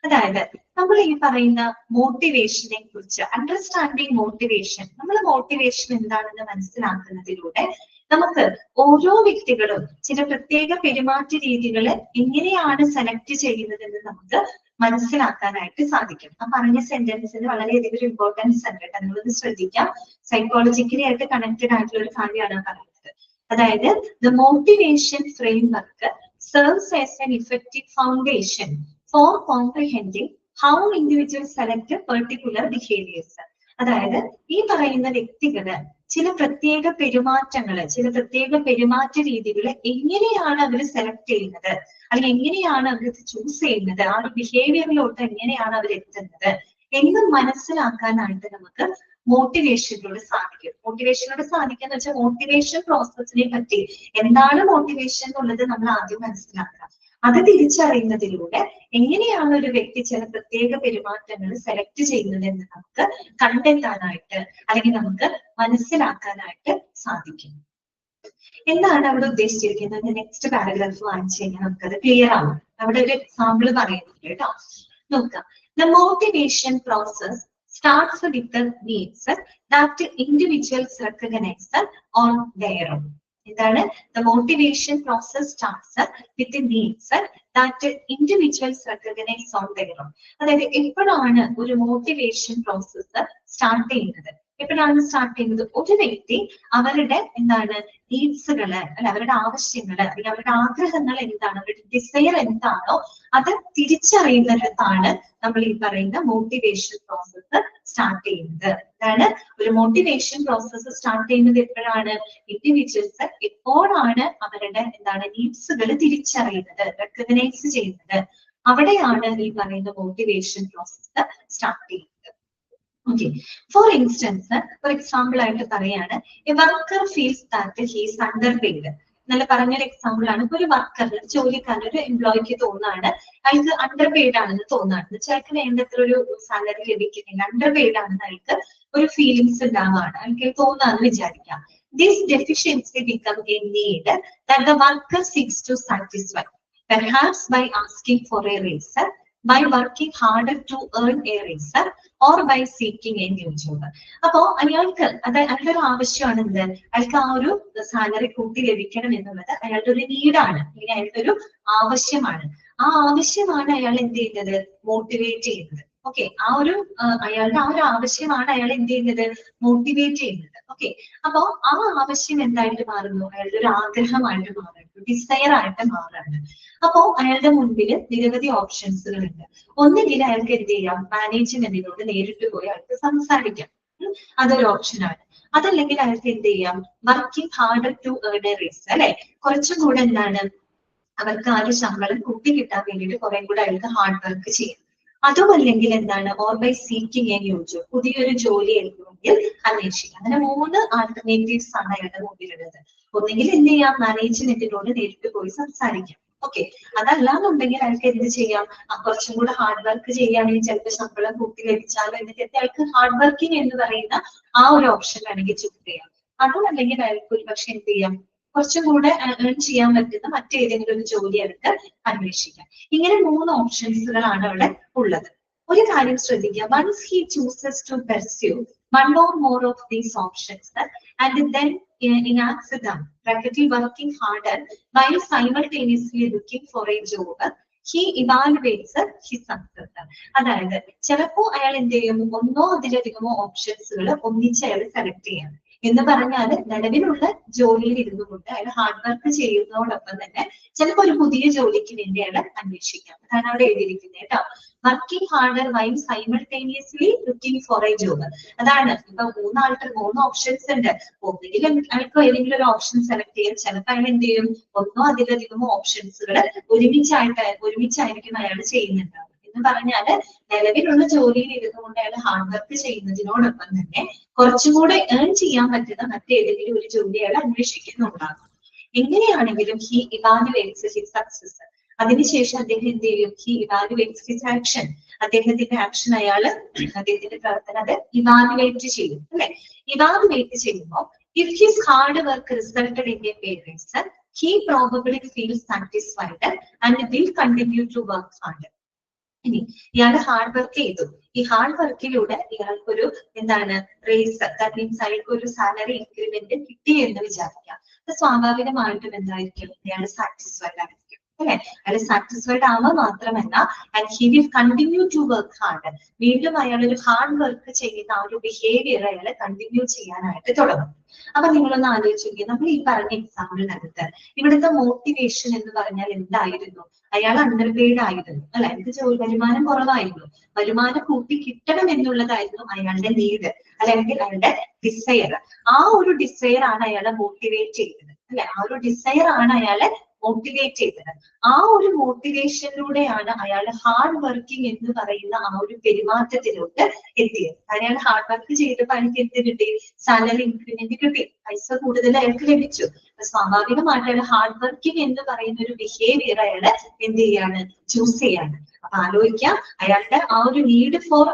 അതായത് നമ്മൾ ഈ പറയുന്ന മോട്ടിവേഷനെ കുറിച്ച് അണ്ടർസ്റ്റാൻഡിങ് മോട്ടിവേഷൻ, നമ്മൾ മോട്ടിവേഷൻ എന്താണെന്ന് മനസ്സിലാക്കുന്നതിലൂടെ നമുക്ക് ഓരോ വ്യക്തികളും ചില പ്രത്യേക പെരുമാറ്റ രീതികൾ എങ്ങനെയാണ് സെലക്ട് ചെയ്യുന്നതെന്ന് നമുക്ക് മനസ്സിലാക്കാനായിട്ട് സാധിക്കും. ആ പറഞ്ഞ സെന്റൻസിന് വളരെയധികം ഒരു ഇമ്പോർട്ടൻസ് ഉണ്ട് കേട്ടോ, നിങ്ങളൊന്ന് ശ്രദ്ധിക്കാം. സൈക്കോളജിക്കലി ആയിട്ട് കണക്റ്റഡ് ആയിട്ടുള്ള ഒരു കാര്യമാണ് പറയുന്നത്. അതായത് the motivation framework serves as an effective foundation for comprehending how individuals select particular behaviors. അതായത് ഈ പറയുന്ന വ്യക്തികള് ചില പ്രത്യേക പെരുമാറ്റങ്ങള്, ചില പ്രത്യേക പെരുമാറ്റ രീതികള് എങ്ങനെയാണ് അവർ സെലക്ട് ചെയ്യുന്നത്, അല്ലെങ്കിൽ എങ്ങനെയാണ് അവർ ചൂസ് ചെയ്യുന്നത്, ആ ഒരു ബിഹേവിയറിലോട്ട് എങ്ങനെയാണ് അവർ എത്തുന്നത് എന്ന് മനസ്സിലാക്കാനായിട്ട് നമുക്ക് മോട്ടിവേഷനിലൂടെ സാധിക്കും. മോട്ടിവേഷനിലൂടെ സാധിക്കുക എന്ന് വെച്ചാൽ മോട്ടിവേഷൻ പ്രോസസ്സിനെ പറ്റി എന്താണ് മോട്ടിവേഷൻ എന്നുള്ളത് നമ്മൾ ആദ്യം മനസ്സിലാക്കണം. അത് തിരിച്ചറിയുന്നതിലൂടെ എങ്ങനെയാണ് ഒരു വ്യക്തി ചില പ്രത്യേക പെരുമാറ്റങ്ങൾ സെലക്ട് ചെയ്യുന്നതെന്ന് നമുക്ക് കണ്ടെത്താനായിട്ട് അല്ലെങ്കിൽ നമുക്ക് മനസ്സിലാക്കാനായിട്ട് സാധിക്കും. എന്താണ് അവിടെ ഉദ്ദേശിച്ചിരിക്കുന്നത്? നെക്സ്റ്റ് പാരഗ്രാഫ് വായിച്ചു കഴിഞ്ഞാൽ നമുക്കത് ക്ലിയർ ആവും. അവിടെ ഒരു എക്സാമ്പിൾ പറയുന്നുണ്ട് കേട്ടോ, നോക്കാം. The motivation process starts with the needs that individuals recognize on their own. എന്താണ്? The motivation process starts with the needs that individuals recognize on their own. അതായത് എപ്പോഴാണ് ഒരു മോട്ടിവേഷൻ പ്രോസസ്സ് സ്റ്റാർട്ട് ചെയ്യുന്നത്? എപ്പോഴാണ് സ്റ്റാർട്ട് ചെയ്യുന്നത്? ഒരു വ്യക്തി അവരുടെ എന്താണ് നീഡ്സുകള് അല്ലെ, അവരുടെ ആവശ്യങ്ങള് അല്ലെങ്കിൽ അവരുടെ ആഗ്രഹങ്ങൾ എന്താണ്, അവരുടെ ഡിസയർ എന്താണോ അത് തിരിച്ചറിയുന്നിടത്താണ് നമ്മൾ ഈ പറയുന്ന മോട്ടിവേഷൻ പ്രോസസ്സ് സ്റ്റാർട്ട് ചെയ്യുന്നത്. അതാണ് ഒരു മോട്ടിവേഷൻ പ്രോസസ്സ് സ്റ്റാർട്ട് ചെയ്യുന്നത് എപ്പോഴാണ്? ഇൻഡിവിജ്വൽസ് എപ്പോഴാണ് അവരുടെ എന്താണ് നീഡ്സുകൾ തിരിച്ചറിയുന്നത്, റെക്കഗ്നൈസ് ചെയ്യുന്നത്, അവിടെയാണ് ഈ പറയുന്ന മോട്ടിവേഷൻ പ്രോസസ്സ് സ്റ്റാർട്ട് ചെയ്യുന്നത്. Okay. For instance, for example, ആയിട്ട് പറയാണ്, a worker feels that he is underpaid. നല്ല പറഞ്ഞൊരു എക്സാമ്പിൾ ആണ്. ഒരു വർക്കറിന്, ജോലിക്കാരൻ, ഒരു എംപ്ലോയിക്ക് തോന്നാണ് അയാൾക്ക് അണ്ടർപെയ്ഡ് ആണെന്ന് തോന്നാണ്, ചിലക്ക് വേണ്ടത്ര ഒരു സാലറി ലഭിക്കുന്നില്ല, അണ്ടർപെയ്ഡ് ആണെന്ന് അയാൾക്ക് ഒരു ഫീലിങ്സ് ഉണ്ടാവാണ്, അയാൾക്ക് തോന്നാന്ന് വിചാരിക്കാം. This deficiency becomes a need that the worker seeks to satisfy, perhaps by asking for a raise, by working harder to earn a raise, or by seeking a new job. അപ്പോ അയാൾക്ക് അയാളുടെ ഒരു ആവശ്യമാണ് എന്ത്? അയാൾക്ക് ആ ഒരു സാലറി കൂട്ടി ലഭിക്കണം എന്നുള്ളത് അയാളുടെ ഒരു നീഡാണ്, അല്ലെങ്കിൽ അയാളുടെ ഒരു ആവശ്യമാണ്. ആ ആവശ്യമാണ് അയാൾ എന്ത് ചെയ്യുന്നത്? മോട്ടിവേറ്റ് ചെയ്യുന്നത്. ഓക്കെ, ആ ഒരു അയാളുടെ ആ ഒരു ആവശ്യമാണ് അയാൾ എന്ത് ചെയ്യുന്നത്? മോട്ടിവേറ്റ് ചെയ്യുന്നത്. ഓക്കെ, അപ്പോ ആ ആവശ്യം എന്തായിട്ട് മാറുന്നു? അയാളുടെ ഒരു ആഗ്രഹമായിട്ട് മാറുന്നു, ഡിസയർ ആയിട്ട് മാറാണ്. അപ്പോ അയാളുടെ മുൻപിൽ നിരവധി ഓപ്ഷൻസുകൾ ഉണ്ട്. ഒന്നുകിൽ അയാൾക്ക് എന്ത് ചെയ്യാം? മാനേജ്മെന്റിനോട് നേരിട്ട് പോയി അയാൾക്ക് സംസാരിക്കാം, അതൊരു ഓപ്ഷനാണ്. അതല്ലെങ്കിൽ അയാൾക്ക് എന്ത് ചെയ്യാം? Working harder to earn a raise, അല്ലെ, കുറച്ചും കൂടെ എന്താണ് അവർക്ക് ആ ഒരു ശമ്പളം കൂട്ടി കിട്ടാൻ വേണ്ടിയിട്ട് കുറെ കൂടെ അയാൾക്ക് ഹാർഡ് വർക്ക് ചെയ്യാം. അതുമല്ലെങ്കിൽ എന്താണ്? Or by seeking a new job, പുതിയൊരു ജോലി എടുക്കുമെങ്കിൽ അന്വേഷിക്കാം. അങ്ങനെ 3 ആൾട്ടർനേറ്റീവ്സ് ആണ് അയാളുടെ മുമ്പിലുള്ളത്. ഒന്നെങ്കിൽ എന്ത് ചെയ്യാം? മാനേജ്മെന്റിനോട് നേരിട്ട് പോയി സംസാരിക്കാം. ഓക്കെ, അതല്ലാന്നുണ്ടെങ്കിൽ അയാൾക്ക് എന്ത് ചെയ്യാം? കുറച്ചും കൂടെ ഹാർഡ് വർക്ക് ചെയ്യുകയാണെങ്കിൽ ചിലപ്പോൾ ശമ്പളം കൂട്ടി ലഭിച്ചാലോ എന്നിട്ട് അയാൾക്ക് ഹാർഡ് വർക്കിംഗ് എന്ന് പറയുന്ന ആ ഒരു ഓപ്ഷൻ വേണമെങ്കിൽ ചൂസ് ചെയ്യാം. അതുമല്ലെങ്കിൽ അയാൾക്ക് ഒരു പക്ഷെ എന്ത് ചെയ്യാം? കുറച്ചും കൂടെ ഏൺ ചെയ്യാൻ പറ്റുന്ന മറ്റേതെങ്കിലും ഒരു ജോലി അയാൾക്ക് അന്വേഷിക്കാം. ഇങ്ങനെ 3 ഓപ്ഷൻസുകളാണ് അവിടെ ഉള്ളത്. ഒരു കാര്യം ശ്രദ്ധിക്കുക, once he chooses to pursue one or more of these options and then enacts them, practically working harder while simultaneously looking for a job, he evaluates his success. അതായത് ചിലപ്പോ അയാൾ എന്ത് ചെയ്യും? ഒന്നോ അതിലധികമോ ഓപ്ഷൻസുകൾ ഒന്നിച്ച് അയാൾ സെലക്ട് ചെയ്യാം. എന്ന് പറഞ്ഞാൽ നിലവിലുള്ള ജോലിയിൽ ഇരുന്നു കൊണ്ട് അയാൾ ഹാർഡ് വർക്ക് ചെയ്യുന്നതോടൊപ്പം തന്നെ ചിലപ്പോൾ ഒരു പുതിയ ജോലിക്ക് വേണ്ടി അയാൾ അന്വേഷിക്കാം. അതാണ് അവിടെ എഴുതിയിരിക്കുന്നത് കേട്ടോ. Working harder while simultaneously looking for A job. അതാണ് ഇപ്പൊ 3 ഓപ്ഷൻസ് ഉണ്ട്. ഒന്നുകിൽ അയാൾക്ക് ഏതെങ്കിലും ഒരു ഓപ്ഷൻ സെലക്ട് ചെയ്യാം, ചിലപ്പോൾ അയാൾ എന്ത് ചെയ്യും? ഒന്നോ അതിലധികമോ ഓപ്ഷൻസുകൾ ഒരുമിച്ചായിരിക്കും അയാൾ ചെയ്യുന്നുണ്ടാവും. എന്ന് പറഞ്ഞാല് നിലവിലുള്ള ജോലിയിൽ ഇരുന്നു കൊണ്ട് അയാൾ ഹാർഡ് വർക്ക് ചെയ്യുന്നതിനോടൊപ്പം തന്നെ കുറച്ചുകൂടെ ഏൺ ചെയ്യാൻ പറ്റുന്ന മറ്റേതെങ്കിലും ഒരു ജോലി അയാൾ അന്വേഷിക്കുന്നുണ്ടാകും. എങ്ങനെയാണെങ്കിലും ഹി ഇവാലുവേറ്റ്സ് ഹിസ് സക്സസ്. അതിനുശേഷം അദ്ദേഹം എന്ത് ചെയ്യും? He evaluates his action. അദ്ദേഹത്തിന്റെ ആക്ഷൻ അദ്ദേഹത്തിന്റെ പ്രവർത്തനം അത് ഇവാലുവേറ്റ് ചെയ്യും, അല്ലെ? ഇവാലുവേറ്റ് ചെയ്യുമ്പോൾ if his hard work resulted in a pay raise, he probably feels satisfied and will continue to work harder. ഇനി ഇയാൾ ഹാർഡ് വർക്ക് ചെയ്തു. ഈ ഹാർഡ് വർക്കിലൂടെ ഇയാൾക്കൊരു എന്താണ് റേസ്, ദാറ്റ് മീൻസ് അയാൾക്ക് ഒരു സാലറി ഇൻക്രിമെന്റ് കിട്ടി എന്ന് വിചാരിക്കാം. അപ്പൊ സ്വാഭാവികമായിട്ടും എന്തായിരിക്കും? ഇയാൾ സാറ്റിസ്ഫൈഡ് ആയിരിക്കും, അല്ലെ? അയാൾ സാറ്റിസ്ഫൈഡ് ആവുക മാത്രമല്ല, and he will continue to work hard. വീണ്ടും അയാൾ ഒരു ഹാർഡ് വർക്ക് ചെയ്യുന്ന ആ ഒരു ബിഹേവിയർ അയാൾ കണ്ടിന്യൂ ചെയ്യാനായിട്ട് തുടങ്ങും. അപ്പൊ നിങ്ങളൊന്ന് ആലോചിക്കുക, നമ്മൾ ഈ പറഞ്ഞ എക്സാമ്പിളിനകത്ത് ഇവിടുത്തെ മോട്ടിവേഷൻ എന്ന് പറഞ്ഞാൽ എന്തായിരുന്നു? അയാൾ അണ്ടർപെയ്ഡ് ആയിരുന്നു, അല്ലെ? അയാൾക്ക് വരുമാനം കുറവായിരുന്നു, വരുമാനം കൂട്ടി കിട്ടണം എന്നുള്ളതായിരുന്നു അയാളുടെ നീഡ്, അല്ലെങ്കിൽ അയാളുടെ ഡിസയർ. ആ ഒരു ഡിസയർ ആണ് അയാളെ മോട്ടിവേറ്റ് ചെയ്തത്, അല്ലെ? ആ ഒരു ഡിസയർ ആണ് അയാളെ മോട്ടിവേറ്റ് ചെയ്തത്. ആ ഒരു മോട്ടിവേഷനിലൂടെയാണ് അയാൾ ഹാർഡ് വർക്കിംഗ് എന്ന് പറയുന്ന ആ ഒരു പെരുമാറ്റത്തിലോട്ട് എത്തിയത്. അയാൾ ഹാർഡ് വർക്ക് ചെയ്തപ്പോൾ അയാൾക്ക് എന്ത് കിട്ടി? സാലറി ഇൻക്രിമെന്റ് കിട്ടി, പൈസ കൂടുതൽ അയാൾക്ക് ലഭിച്ചു. സ്വാഭാവികമായിട്ട് അയാൾ ഹാർഡ് വർക്കിംഗ് എന്ന് പറയുന്ന ഒരു ബിഹേവിയർ അയാൾ എന്ത് ചെയ്യാണ്? ചൂസ് ചെയ്യാണ്. അപ്പൊ ആലോചിക്കാം, അയാളുടെ ആ ഒരു നീഡ് ഫോർ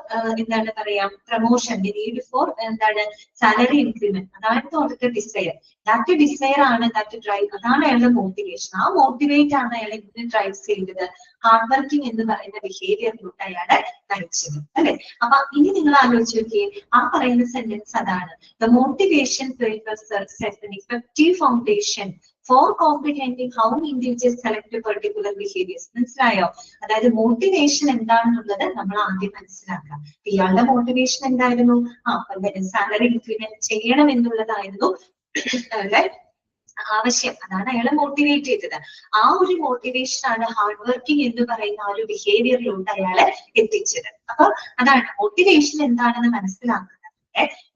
എന്താണ് പറയാ പ്രൊമോഷൻ, നീഡ് ഫോർ എന്താണ് സാലറി ഇൻക്രിമെന്റ്, അതാണ് അവർക്ക് ഡിസയർ. ദാറ്റ് ഡിസയർ ആണ്, ദാറ്റ് ഡ്രൈവ്, അതാണ് അയാളുടെ മോട്ടിവേഷൻ. ആ മോട്ടിവേറ്റ് ആണ് അയാളെ ഇതിന് ഡ്രൈവ് ചെയ്തത്. ഹാർഡ് വർക്കിംഗ് എന്ന് പറയുന്ന ബിഹേവിയറിലൂടെ അയാളെ നയിച്ചത് അല്ലെ. അപ്പൊ ഇനി നിങ്ങൾ ആലോചിച്ച് നോക്കിയേ, ആ പറയുന്ന സെന്റൻസ് അതാണ്. The motivation set an effective foundation for comprehending how individuals select particular behaviors. മനസ്സിലായോ? അതായത് മോട്ടിവേഷൻ എന്താണെന്നുള്ളത് നമ്മൾ ആദ്യം മനസ്സിലാക്കാം. ഇയാളുടെ മോട്ടിവേഷൻ എന്തായിരുന്നു? സാലറി ഇൻക്രിമെന്റ് ചെയ്യണം എന്നുള്ളതായിരുന്നു ആവശ്യം. അതാണ് അയാളെ മോട്ടിവേറ്റ് ചെയ്തത്. ആ ഒരു മോട്ടിവേഷൻ ആണ് ഹാർഡ് വർക്കിംഗ് എന്ന് പറയുന്ന ആ ഒരു ബിഹേവിയറിലൂടെ അയാളെ എത്തിച്ചത്. അപ്പൊ അതാണ് മോട്ടിവേഷൻ എന്താണെന്ന് മനസ്സിലാക്കുന്നത്.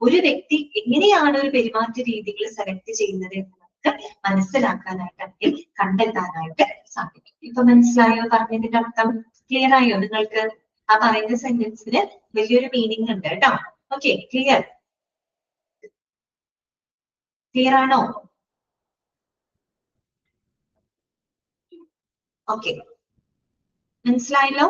ഒരു വ്യക്തി എങ്ങനെയാണ് ഒരു പെരുമാറ്റ രീതികൾ സെലക്ട് ചെയ്യുന്നത് എന്ന് നമുക്ക് മനസ്സിലാക്കാനായിട്ട് അല്ലെങ്കിൽ കണ്ടെത്താനായിട്ട് സാധിക്കും. ഇപ്പൊ മനസ്സിലായോ പറഞ്ഞതിന്റെ അർത്ഥം? ക്ലിയർ ആയോ നിങ്ങൾക്ക്? ആ പറയുന്ന സെന്റൻസിന് വലിയൊരു മീനിങ് ഉണ്ട് കേട്ടോ. ഓക്കെ, ക്ലിയർ ആണോ? ഓക്കെ, മനസ്സിലായല്ലോ.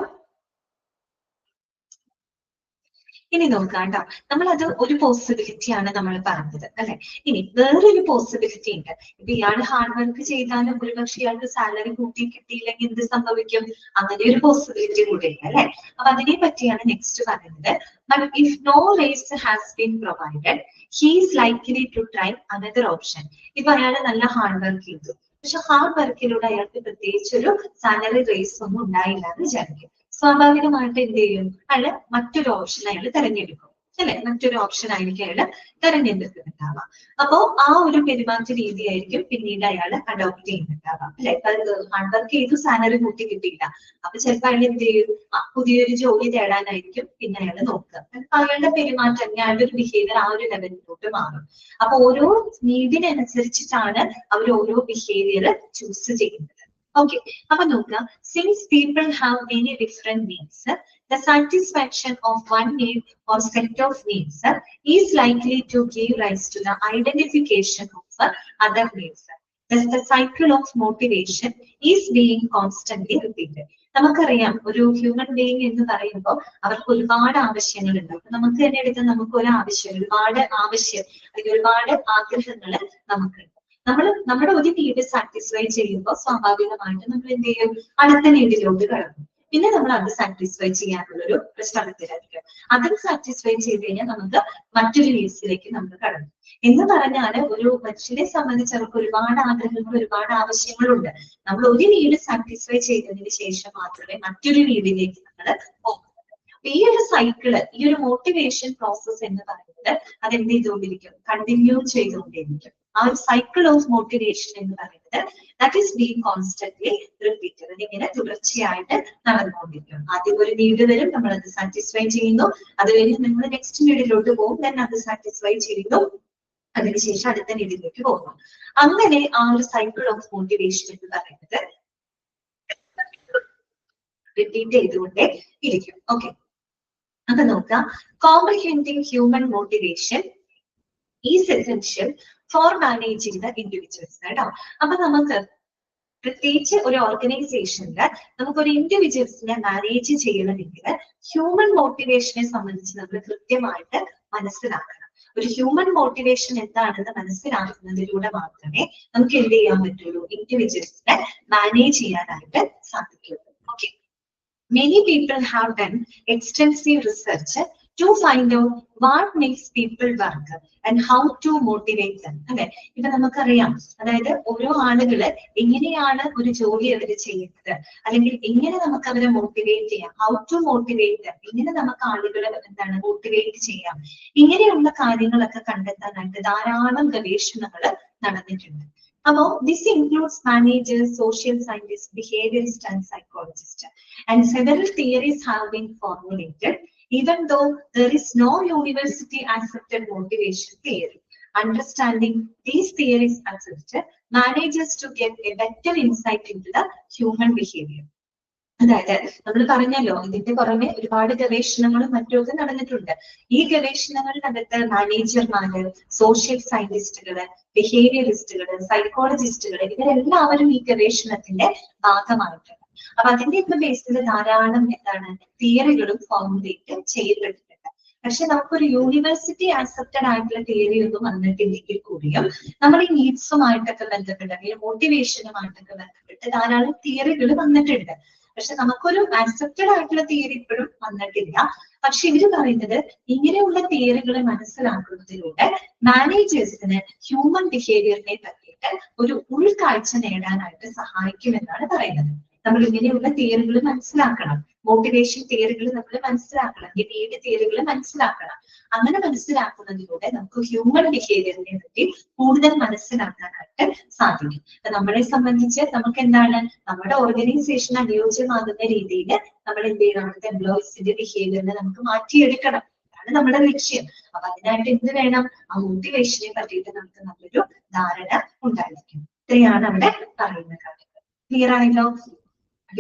ഇനി നോക്കാം കേട്ടോ, നമ്മളത് ഒരു പോസിബിലിറ്റി ആണ് നമ്മൾ പറഞ്ഞത് അല്ലെ. ഇനി വേറൊരു പോസിബിലിറ്റി ഉണ്ട്. ഇപ്പൊ ഇയാൾ ഹാർഡ് വർക്ക് ചെയ്താലും ഒരുപക്ഷെ ഇയാൾക്ക് സാലറി കൂട്ടി കിട്ടിയില്ലെങ്കിൽ എന്ത് സംഭവിക്കും? അങ്ങനെ ഒരു പോസിബിലിറ്റി കൂടെ ഉണ്ട് അല്ലെ. അപ്പൊ അതിനെ പറ്റിയാണ് നെക്സ്റ്റ് പറയുന്നത്. But if no raise has been provided he is likely to try another option. ഇപ്പൊ അയാൾ നല്ല ഹാർഡ് വർക്ക് ചെയ്തു, പക്ഷെ ഹാർഡ് വർക്കിലൂടെ അയാൾക്ക് പ്രത്യേകിച്ച് ഒരു സാലറി റേസ് ഒന്നും ഉണ്ടായില്ല എന്ന് വിചാരിക്കും. സ്വാഭാവികമായിട്ട് എന്ത് ചെയ്യും? അയാള് മറ്റൊരു ഓപ്ഷൻ അയാൾ തെരഞ്ഞെടുക്കും അല്ലെ. മറ്റൊരു ഓപ്ഷൻ ആയിരിക്കും അയാള് തെരഞ്ഞെടുക്കുന്നുണ്ടാവാം. അപ്പോ ആ ഒരു പെരുമാറ്റ രീതി ആയിരിക്കും പിന്നീട് അയാൾ അഡോപ്റ്റ് ചെയ്യുന്നുണ്ടാവാം അല്ലെ. ഹാർഡ് വർക്ക് ചെയ്തു, സാലറി കൂട്ടി കിട്ടിയില്ല. അപ്പൊ ചിലപ്പോൾ അയാൾ എന്ത് ചെയ്യും? പുതിയൊരു ജോലി തേടാനായിരിക്കും പിന്നെ അയാൾ നോക്കുക. അയാളുടെ പെരുമാറ്റം, അയാളുടെ ഒരു ബിഹേവിയർ ആ ഒരു ലെവലിലോട്ട് മാറും. അപ്പൊ ഓരോ നീഡിനനുസരിച്ചിട്ടാണ് അവർ ഓരോ ബിഹേവിയർ ചൂസ് ചെയ്യുന്നത്. Okay, അപ്പൊ നോക്കുക, since people have many different needs, the satisfaction of one need or set of needs is likely to give rise to the identification of other needs. Thus, the cycle of motivation is being constantly repeated. നമുക്കറിയാം, ഒരു ഹ്യൂമൻ ബീയിങ് എന്ന് പറയുമ്പോൾ അവർക്ക് ഒരുപാട് ആവശ്യങ്ങളുണ്ട്. അപ്പൊ നമുക്ക് തന്നെ എടുത്താൽ നമുക്ക് ഒരു ആവശ്യം, ഒരുപാട് ആവശ്യം അല്ലെങ്കിൽ ഒരുപാട് ആഗ്രഹങ്ങൾ നമുക്കുണ്ട്. നമ്മുടെ ഒരു നീഡ് സാറ്റിസ്ഫൈ ചെയ്യുമ്പോൾ സ്വാഭാവികമായിട്ട് നമ്മൾ എന്ത് ചെയ്യും? അടുത്ത നീഡിലോട്ട് കടക്കും. പിന്നെ നമ്മൾ അത് സാറ്റിസ്ഫൈ ചെയ്യാനുള്ളൊരു ശ്രമത്തിലായിരിക്കും. അത് സാറ്റിസ്ഫൈ ചെയ്ത് കഴിഞ്ഞാൽ നമുക്ക് മറ്റൊരു നീഡ്സിലേക്ക് നമ്മൾ കടന്നു. എന്ന് പറഞ്ഞാല് ഒരു മനുഷ്യനെ സംബന്ധിച്ച് അവർക്ക് ഒരുപാട് ആഗ്രഹങ്ങൾ, ഒരുപാട് ആവശ്യങ്ങളുണ്ട്. നമ്മൾ ഒരു നീഡ് സാറ്റിസ്ഫൈ ചെയ്തതിന് ശേഷം മാത്രമേ മറ്റൊരു നീഡിലേക്ക് നമ്മൾ പോകും. ഈ ഒരു സൈക്കിള്, ഈ ഒരു മോട്ടിവേഷൻ പ്രോസസ് എന്ന് പറയുന്നത് അതെന്ത് ചെയ്തുകൊണ്ടിരിക്കും? കണ്ടിന്യൂ ചെയ്തുകൊണ്ടിരിക്കും. ആ ഒരു സൈക്കിൾ ഓഫ് മോട്ടിവേഷൻ എന്ന് പറയുന്നത് that is being constantly repeated. അതിങ്ങനെ തുടർച്ചയായിട്ട് നടന്നുകൊണ്ടിരിക്കും. ആദ്യം ഒരു നീഡ് വരും, നമ്മൾ അത് സാറ്റിസ്ഫൈ ചെയ്യുന്നു. അത് കഴിഞ്ഞ് നമ്മൾ നെക്സ്റ്റ് നീഡിലോട്ട് പോകും, then അത് സാറ്റിസ്ഫൈ ചെയ്യുന്നു. അതിനുശേഷം അടുത്ത നീഡിലേക്ക് പോകുന്നു. അങ്ങനെ ആ ഒരു സൈക്കിൾ ഓഫ് മോട്ടിവേഷൻ എന്ന് പറയുന്നത് റിപ്പീറ്റ് ചെയ്തുകൊണ്ടേ ഇരിക്കും. ഓക്കെ, അപ്പൊ നോക്കാം, comprehending human motivation is essential for managing the individuals കേട്ടോ. അപ്പൊ നമുക്ക് പ്രത്യേകിച്ച് ഒരു ഓർഗനൈസേഷനില് നമുക്കൊരു ഇൻഡിവിജ്വൽസിനെ മാനേജ് ചെയ്യണമെങ്കിൽ ഹ്യൂമൻ മോട്ടിവേഷനെ സംബന്ധിച്ച് നമ്മൾ കൃത്യമായിട്ട് മനസ്സിലാക്കണം. ഒരു ഹ്യൂമൻ മോട്ടിവേഷൻ എന്താണെന്ന് മനസ്സിലാക്കുന്നതിലൂടെ മാത്രമേ നമുക്ക് എന്ത് ചെയ്യാൻ പറ്റുള്ളൂ? ഇൻഡിവിജ്വൽസിനെ മാനേജ് ചെയ്യാനായിട്ട് സാധിക്കുള്ളൂ. Okay, many people have done extensive research to find out what makes people work and how to motivate them. അല്ലെ, ഇപ്പൊ നമുക്കറിയാം, അതായത് ഓരോ ആളുകള് എങ്ങനെയാണ് ഒരു ജോലി അവർ ചെയ്യുന്നത്, അല്ലെങ്കിൽ എങ്ങനെ നമുക്ക് അവരെ മോട്ടിവേറ്റ് ചെയ്യാം, ഹൗ ടു മോട്ടിവേറ്റ് them, എങ്ങനെ നമുക്ക് ആളുകളെ എന്താണ് മോട്ടിവേറ്റ് ചെയ്യാം, ഇങ്ങനെയുള്ള കാര്യങ്ങളൊക്കെ കണ്ടെത്താനായിട്ട് ധാരാളം ഗവേഷണങ്ങൾ നടന്നിട്ടുണ്ട്. അപ്പോ this includes managers, social scientist, behaviourist and psychologist, and several theories have been formulated, even though there is no university accepted motivation theory. Understanding these theories assists managers to get a better insight into the human behavior. അതായത് നമ്മൾ പറഞ്ഞല്ലോ, ഇതിന്റെ പുറമെ ഒരുപാട് ഗവേഷണങ്ങളും മറ്റൊക്കെ നടന്നിട്ടുണ്ട്. ഈ ഗവേഷണങ്ങളിനകത്ത് മാനേജർമാര്, സോഷ്യൽ സയന്റിസ്റ്റുകള്, ബിഹേവിയറിസ്റ്റുകള്, സൈക്കോളജിസ്റ്റുകള്, ഇവരെല്ലാവരും ഈ ഗവേഷണത്തിന്റെ ഭാഗമായിട്ടുണ്ട്. അപ്പൊ അതിന്റെയൊക്കെ ബേസിൽ ധാരാളം എന്താണ് തിയറികളും ഫോർമുലേറ്റ് ചെയ്യപ്പെട്ടിട്ടുണ്ട്. പക്ഷെ നമുക്കൊരു യൂണിവേഴ്സിറ്റി ആക്സെപ്റ്റഡ് ആയിട്ടുള്ള തിയറി ഒന്നും വന്നിട്ടില്ലെങ്കിൽ കൂടിയും നമ്മൾ ഈ നീഡ്സുമായിട്ടൊക്കെ ബന്ധപ്പെട്ട് അല്ലെങ്കിൽ മോട്ടിവേഷനുമായിട്ടൊക്കെ ബന്ധപ്പെട്ട് ധാരാളം തിയറികൾ വന്നിട്ടുണ്ട്. പക്ഷെ നമുക്കൊരു ആക്സെപ്റ്റഡ് ആയിട്ടുള്ള തിയറി ഇപ്പോഴും വന്നിട്ടില്ല. പക്ഷെ ഇവര് പറയുന്നത് ഇങ്ങനെയുള്ള തിയറികളെ മനസ്സിലാക്കുന്നതിലൂടെ മാനേജേഴ്സിന് ഹ്യൂമൻ ബിഹേവിയറിനെ പറ്റിയിട്ട് ഒരു ഉൾക്കാഴ്ച നേടാനായിട്ട് സഹായിക്കുമെന്നാണ് പറയുന്നത്. നമ്മൾ ഇങ്ങനെയുള്ള തിയറികൾ മനസ്സിലാക്കണം, മോട്ടിവേഷൻ തിയറികൾ നമ്മൾ മനസ്സിലാക്കണം, ഈ നീഡ് തിയറികൾ മനസ്സിലാക്കണം. അങ്ങനെ മനസ്സിലാക്കുന്നതിലൂടെ നമുക്ക് ഹ്യൂമൻ ബിഹേവിയറിനെ പറ്റി കൂടുതൽ മനസ്സിലാക്കാനായിട്ട് സാധിക്കും. നമ്മളെ സംബന്ധിച്ച് നമുക്ക് എന്താണ് നമ്മുടെ ഓർഗനൈസേഷൻ അനുയോജ്യമാകുന്ന രീതിയിൽ നമ്മൾ എന്ത് ചെയ്യണം, അവിടുത്തെ എംപ്ലോയീസിന്റെ ബിഹേവിയറിനെ നമുക്ക് മാറ്റിയെടുക്കണം. അതാണ് നമ്മുടെ ലക്ഷ്യം. അപ്പൊ അതിനായിട്ട് എന്ത് വേണം, ആ മോട്ടിവേഷനെ പറ്റിയിട്ട് നമുക്ക് നല്ലൊരു ധാരണ ഉണ്ടായിരിക്കും. ഇത്രയാണ് അവിടെ പറയുന്ന കാര്യങ്ങൾ. ക്ലിയർ ആയല്ലോ?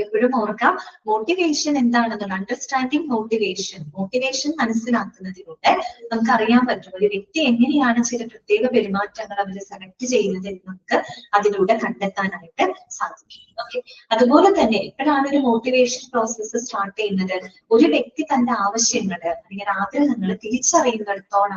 എപ്പോഴും ഓർക്കാം, മോട്ടിവേഷൻ എന്താണെന്നുള്ള അണ്ടർസ്റ്റാൻഡിങ് മോട്ടിവേഷൻ മനസ്സിലാക്കുന്നതിലൂടെ നമുക്ക് അറിയാൻ പറ്റും ഒരു വ്യക്തി എങ്ങനെയാണ് ചില പ്രത്യേക പെരുമാറ്റങ്ങൾ അവർ സെലക്ട് ചെയ്യുന്നത് എന്ന് നമുക്ക് അതിലൂടെ കണ്ടെത്താനായിട്ട് സാധിക്കും. ഓക്കെ, അതുപോലെ തന്നെ എപ്പോഴാണ് ഒരു മോട്ടിവേഷൻ പ്രോസസ്സ് സ്റ്റാർട്ട് ചെയ്യുന്നത്, ഒരു വ്യക്തി തന്റെ ആവശ്യങ്ങൾ അല്ലെങ്കിൽ ആഗ്രഹങ്ങൾ തിരിച്ചറിയുന്നിടത്താണ്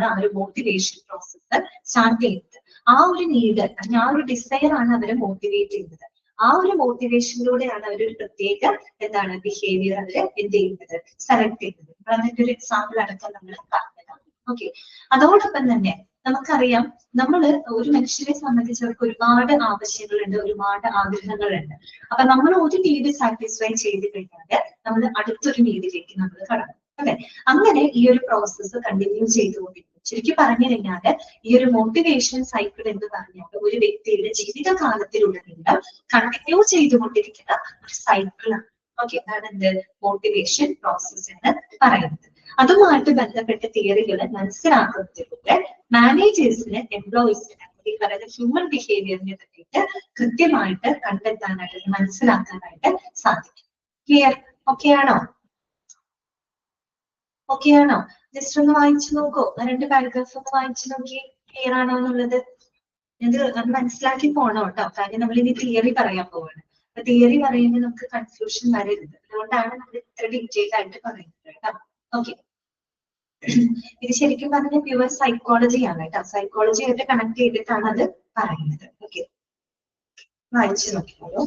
ആ ഒരു മോട്ടിവേഷൻ പ്രോസസ്സ് സ്റ്റാർട്ട് ചെയ്യുന്നത്. ആ ഒരു നീഡ് അല്ലെങ്കിൽ ആ ഒരു ഡിസയർ ആണ് അവരെ മോട്ടിവേറ്റ് ചെയ്യുന്നത്. ആ ഒരു മോട്ടിവേഷനിലൂടെയാണ് അവരൊരു പ്രത്യേക എന്താണ് ബിഹേവിയർ അവര് എന്ത് ചെയ്യുന്നത്, സെലക്ട് ചെയ്യുന്നത്. അതിന്റെ ഒരു എക്സാമ്പിൾ അടക്കം നമ്മൾ പറഞ്ഞതാണ്. ഓക്കെ, അതോടൊപ്പം തന്നെ നമുക്കറിയാം നമ്മൾ ഒരു മനുഷ്യരെ സംബന്ധിച്ചവർക്ക് ഒരുപാട് ആവശ്യങ്ങളുണ്ട്, ഒരുപാട് ആഗ്രഹങ്ങളുണ്ട്. അപ്പൊ നമ്മൾ ഒരു നീഡ് സാറ്റിസ്ഫൈ ചെയ്ത് കഴിഞ്ഞാൽ നമ്മൾ അടുത്തൊരു നീഡിലേക്ക് നമ്മൾ കടക്കും. അല്ലെ? അങ്ങനെ ഈ ഒരു പ്രോസസ്സ് കണ്ടിന്യൂ ചെയ്തുകൊണ്ടിരിക്കും. ശരിക്കും പറഞ്ഞു കഴിഞ്ഞാല് ഈ ഒരു മോട്ടിവേഷൻ സൈക്കിൾ എന്ന് പറഞ്ഞാൽ ഒരു വ്യക്തിയുടെ ജീവിതകാലത്തിലുടനീളം കണ്ടിന്യൂ ചെയ്തുകൊണ്ടിരിക്കുന്ന ഒരു സൈക്കിളാണ്. ഓക്കെ, അതാണ് എന്ത് മോട്ടിവേഷൻ പ്രോസസ് എന്ന് പറയുന്നത്. അതുമായിട്ട് ബന്ധപ്പെട്ട തിയറികൾ മനസ്സിലാക്കുന്നതിലൂടെ മാനേജേഴ്സിന് എംപ്ലോയീസിന് ഈ പറയുന്ന ഹ്യൂമൻ ബിഹേവിയറിനെ പറ്റിയിട്ട് കൃത്യമായിട്ട് കണ്ടെത്താനായിട്ട് മനസ്സിലാക്കാനായിട്ട് സാധിക്കും. ക്ലിയർ? ഓക്കെ ആണോ? ഓക്കെ ആണോ? ജസ്റ്റ് ഒന്ന് വായിച്ചു നോക്കൂ, രണ്ട് പാരഗ്രാഫ് ഒന്ന് വായിച്ചു നോക്കി. ക്ലിയർ ആണോ എന്നുള്ളത് ഇത് മനസ്സിലാക്കി പോണോ കേട്ടോ. കാര്യം നമ്മൾ ഇനി തിയറി പറയാൻ പോവാണ്. അപ്പൊ തിയറി പറയുമ്പോൾ നമുക്ക് കൺഫ്യൂഷൻ വരരുത്. അതുകൊണ്ടാണ് നമ്മൾ ഇത്ര ഡീറ്റെയിൽ ആയിട്ട് പറയുന്നത് കേട്ടോ. ഓക്കെ, ഇത് ശരിക്കും പറഞ്ഞ പ്യുവർ സൈക്കോളജി ആണ് കേട്ടോ. സൈക്കോളജി ആയിട്ട് കണക്ട് ചെയ്തിട്ടാണ് അത് പറയുന്നത്. ഓക്കെ, വായിച്ചു നോക്കിക്കോളൂ.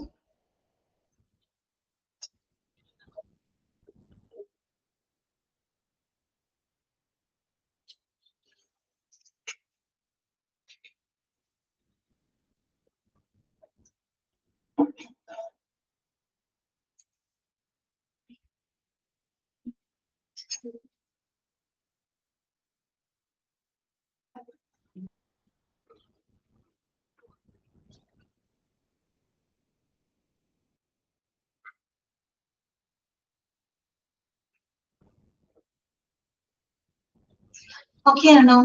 ഓക്കെ ആണോ?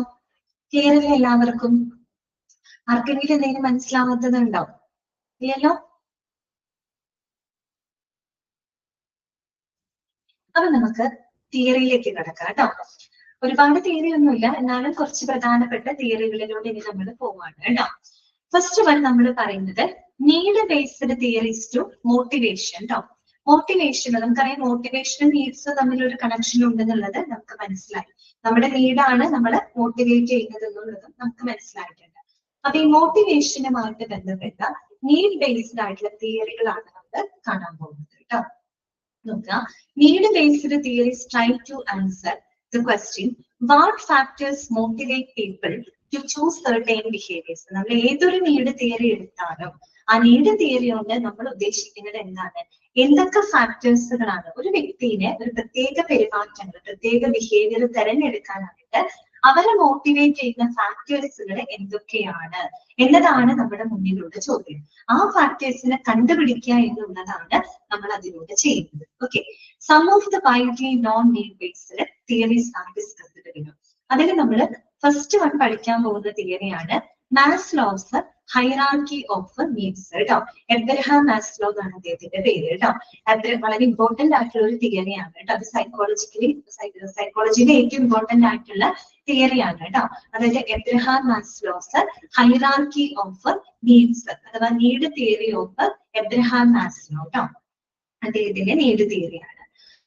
ക്ലിയർ അല്ലേ എല്ലാവർക്കും? ആർക്കെങ്കിലും എന്തെങ്കിലും മനസ്സിലാവാത്തതുണ്ടോ? ഇല്ലല്ലോ? അപ്പൊ നമുക്ക് തിയറിയിലേക്ക് കിടക്കാം കേട്ടോ. ഒരുപാട് തിയറി ഒന്നുമില്ല, എന്നാലും കുറച്ച് പ്രധാനപ്പെട്ട തിയറികളിലൂടെ ഇനി നമ്മൾ പോവാണ് കേട്ടോ. ഫസ്റ്റ് വൺ നമ്മൾ പറയുന്നത് need based theories to motivation കേട്ടോ. മോട്ടിവേഷൻ നമുക്കറിയാം, മോട്ടിവേഷനും നീഡ്സ് തമ്മിൽ ഒരു കണക്ഷൻ ഉണ്ടെന്നുള്ളത് നമുക്ക് മനസ്സിലായി. നമ്മുടെ നീഡാണ് നമ്മളെ മോട്ടിവേറ്റ് ചെയ്യുന്നത് എന്നുള്ളതും നമുക്ക് മനസ്സിലായിട്ടുണ്ട്. അപ്പൊ ഈ മോട്ടിവേഷനുമായിട്ട് ബന്ധപ്പെട്ട നീഡ് ബേസ്ഡ് ആയിട്ടുള്ള തിയറികളാണ് നമ്മൾ കാണാൻ പോകുന്നത് കേട്ടോ. നോക്കുക, need based theories try to answer the question what factors motivate people to choose certain behaviors. നമ്മൾ ഏതൊരു നീഡ് തിയറി എടുത്താലും ആ നീഡ് തിയറി കൊണ്ട് നമ്മൾ ഉദ്ദേശിക്കുന്നത് എന്താണ്, എന്തൊക്കെ ഫാക്ടേഴ്സുകളാണ് ഒരു വ്യക്തിനെ ഒരു പ്രത്യേക പെരുമാറ്റങ്ങൾ പ്രത്യേക ബിഹേവിയർ തിരഞ്ഞെടുക്കാനായിട്ട് അവരെ മോട്ടിവേറ്റ് ചെയ്യുന്ന ഫാക്ടേഴ്സുകൾ എന്തൊക്കെയാണ് എന്നതാണ് നമ്മുടെ മുന്നിലുള്ള ചോദ്യം. ആ ഫാക്ടേഴ്സിനെ കണ്ടുപിടിക്കുക എന്നുള്ളതാണ് നമ്മൾ അതിലൂടെ ചെയ്യുന്നത്. Okay, some of the widely known need based theories are discussed. അതിൽ നമ്മൾ ഫസ്റ്റ് വൺ പഠിക്കാൻ പോകുന്ന തിയറിയാണ് മാസ്ലോസ് ഹൈറാർക്കി ഓഫ് നീഡ്സ് കേട്ടോ. എബ്രഹാം മാസ്ലോ എന്നാണ് അദ്ദേഹത്തിന്റെ പേര് കേട്ടോ. വളരെ ഇമ്പോർട്ടന്റ് ആയിട്ടുള്ള ഒരു തിയറിയാണ് കേട്ടോ. അത് സൈക്കോളജിയിലെ ഏറ്റവും ഇമ്പോർട്ടന്റ് ആയിട്ടുള്ള തിയറിയാണ് കേട്ടോ. അതായത് Abraham Maslow's hierarchy of needs അഥവാ need theory of Abraham Maslow കേട്ടോ. അദ്ദേഹത്തിന്റെ നീഡ് തിയറിയാണ്.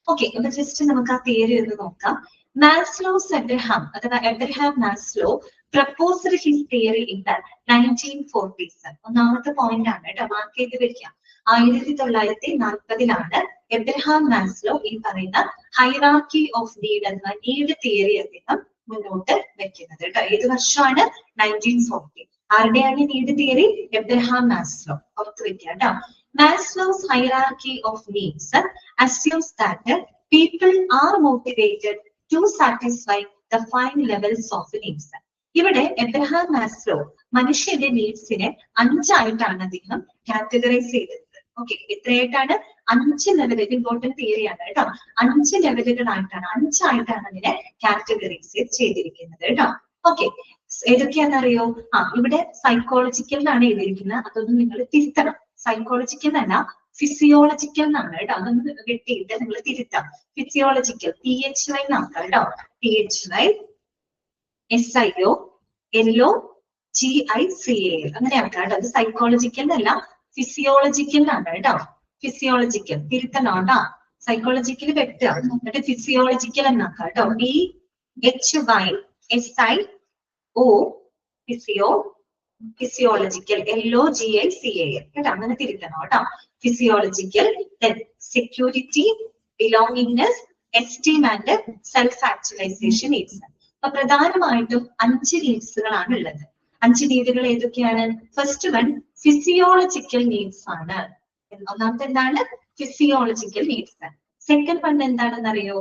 ഓക്കെ, അപ്പൊ ജസ്റ്റ് നമുക്ക് ആ തിയറി ഒന്ന് നോക്കാം. മാസ്ലോസ് എബ്രഹാം അഥവാ Abraham Maslow proposed his theory in the 1940s. ഒന്നാമത്തെ പോയിന്റ് ആണ് കേട്ടോ, മാർക്ക് ചെയ്ത് വെക്കാം. 1940 എബ്രഹാം മാസ്ലോ ഈ പറയുന്ന ഹൈറാർക്കി ഓഫ് നീഡ് അഥവാ നീഡ് തിയറി അദ്ദേഹം മുന്നോട്ട് വെക്കുന്നത് കേട്ടോ. ഏത് വർഷമാണ്? 1940. ആരുടെയാണ് നീഡ് തിയറി? Abraham Maslow. ഓർത്ത് വെക്കാം കേട്ടോ. Maslow's hierarchy of needs assumes that people are motivated to satisfy the 5 levels of needs. ഇവിടെ എബ്രഹാം മാസ്ലോ മനുഷ്യന്റെ നീഡ്സിനെ 5 ആയിട്ടാണ് അദ്ദേഹം കാറ്റഗറൈസ് ചെയ്തത്. ഓക്കെ, എത്രയായിട്ടാണ്? 5 ലെവലുകൾ. ഇമ്പോർട്ടന്റ് തിയറിയാണ് കേട്ടോ. 5 ലെവലുകളായിട്ടാണ്, 5 ആയിട്ടാണ് അതിനെ കാറ്റഗറൈസ് ചെയ്തിരിക്കുന്നത് കേട്ടോ. ഓക്കെ, ഏതൊക്കെയാണെന്നറിയോ? ഇവിടെ സൈക്കോളജിക്കലിനാണ് എഴുതിയിരിക്കുന്നത്. അതൊന്നും നിങ്ങൾ തിരുത്തണം. സൈക്കോളജിക്കൽ അല്ല, ഫിസിയോളജിക്കൽ എന്നാണ് കേട്ടോ. അതൊന്ന് വെട്ടിയിട്ട് നിങ്ങൾ തിരുത്താം. ഫിസിയോളജിക്കൽ PHY നോക്കാം കേട്ടോ. PHY SIO LOGICAL അങ്ങനെ ആക്കാം കേട്ടോ. അത് സൈക്കോളജിക്കൽ അല്ല, ഫിസിയോളജിക്കൽ ആണ് കേട്ടോ. ഫിസിയോളജിക്കൽ തിരുത്തണം കേട്ടോ. സൈക്കോളജിക്കൽ വെട്ടുക, എന്നിട്ട് ഫിസിയോളജിക്കൽ എന്നാക്കാം കേട്ടോ. PHYSIO ഫിസിയോളജിക്കൽ LOGICAL കേട്ടോ. അങ്ങനെ തിരുത്തണം കേട്ടോ. Physiological. Security, belongingness, esteem and self actualisation needs. അപ്പൊ പ്രധാനമായിട്ടും 5 നീഡ്സുകളാണ് ഉള്ളത്. 5 നീഡുകൾ ഏതൊക്കെയാണ്? ഫസ്റ്റ് വൺ ഫിസിയോളജിക്കൽ നീഡ്സ് ആണ്. ഒന്നാമത്തെ എന്താണ്? Physiological needs. സെക്കൻഡ് വൺ എന്താണെന്ന് അറിയോ?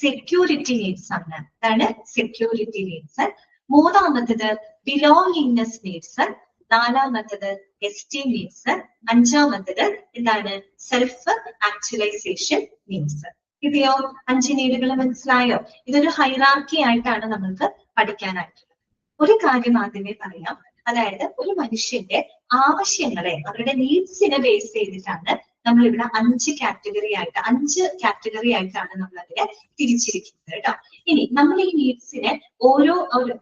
സെക്യൂരിറ്റി നീഡ്സ് ആണ്. അതാണ് സെക്യൂരിറ്റി നീഡ്സ്. മൂന്നാമത്തത് ബിലോങ്ങിങ്നെസ് നീഡ്സ്. നാലാമത്തത് എസ്റ്റീം നീഡ്സ്. അഞ്ചാമത്തത് എന്താണ്? Self actualisation needs. ഇതെയോ 5 നീഡുകൾ മനസ്സിലായോ? ഇതൊരു ഹൈറാർക്കി ആയിട്ടാണ് നമ്മൾക്ക് പഠിക്കാനായിട്ടുള്ളത്. ഒരു കാര്യം ആദ്യമേ പറയാം. അതായത് ഒരു മനുഷ്യന്റെ ആവശ്യങ്ങളെ, അവരുടെ നീഡ്സിനെ ബേസ് ചെയ്തിട്ടാണ് നമ്മൾ ഇവിടെ 5 കാറ്റഗറി ആയിട്ടാണ് നമ്മൾ അതിനെ തിരിച്ചിരിക്കുന്നത് കേട്ടോ. ഇനി നമ്മൾ ഈ നീഡ്സിനെ ഓരോ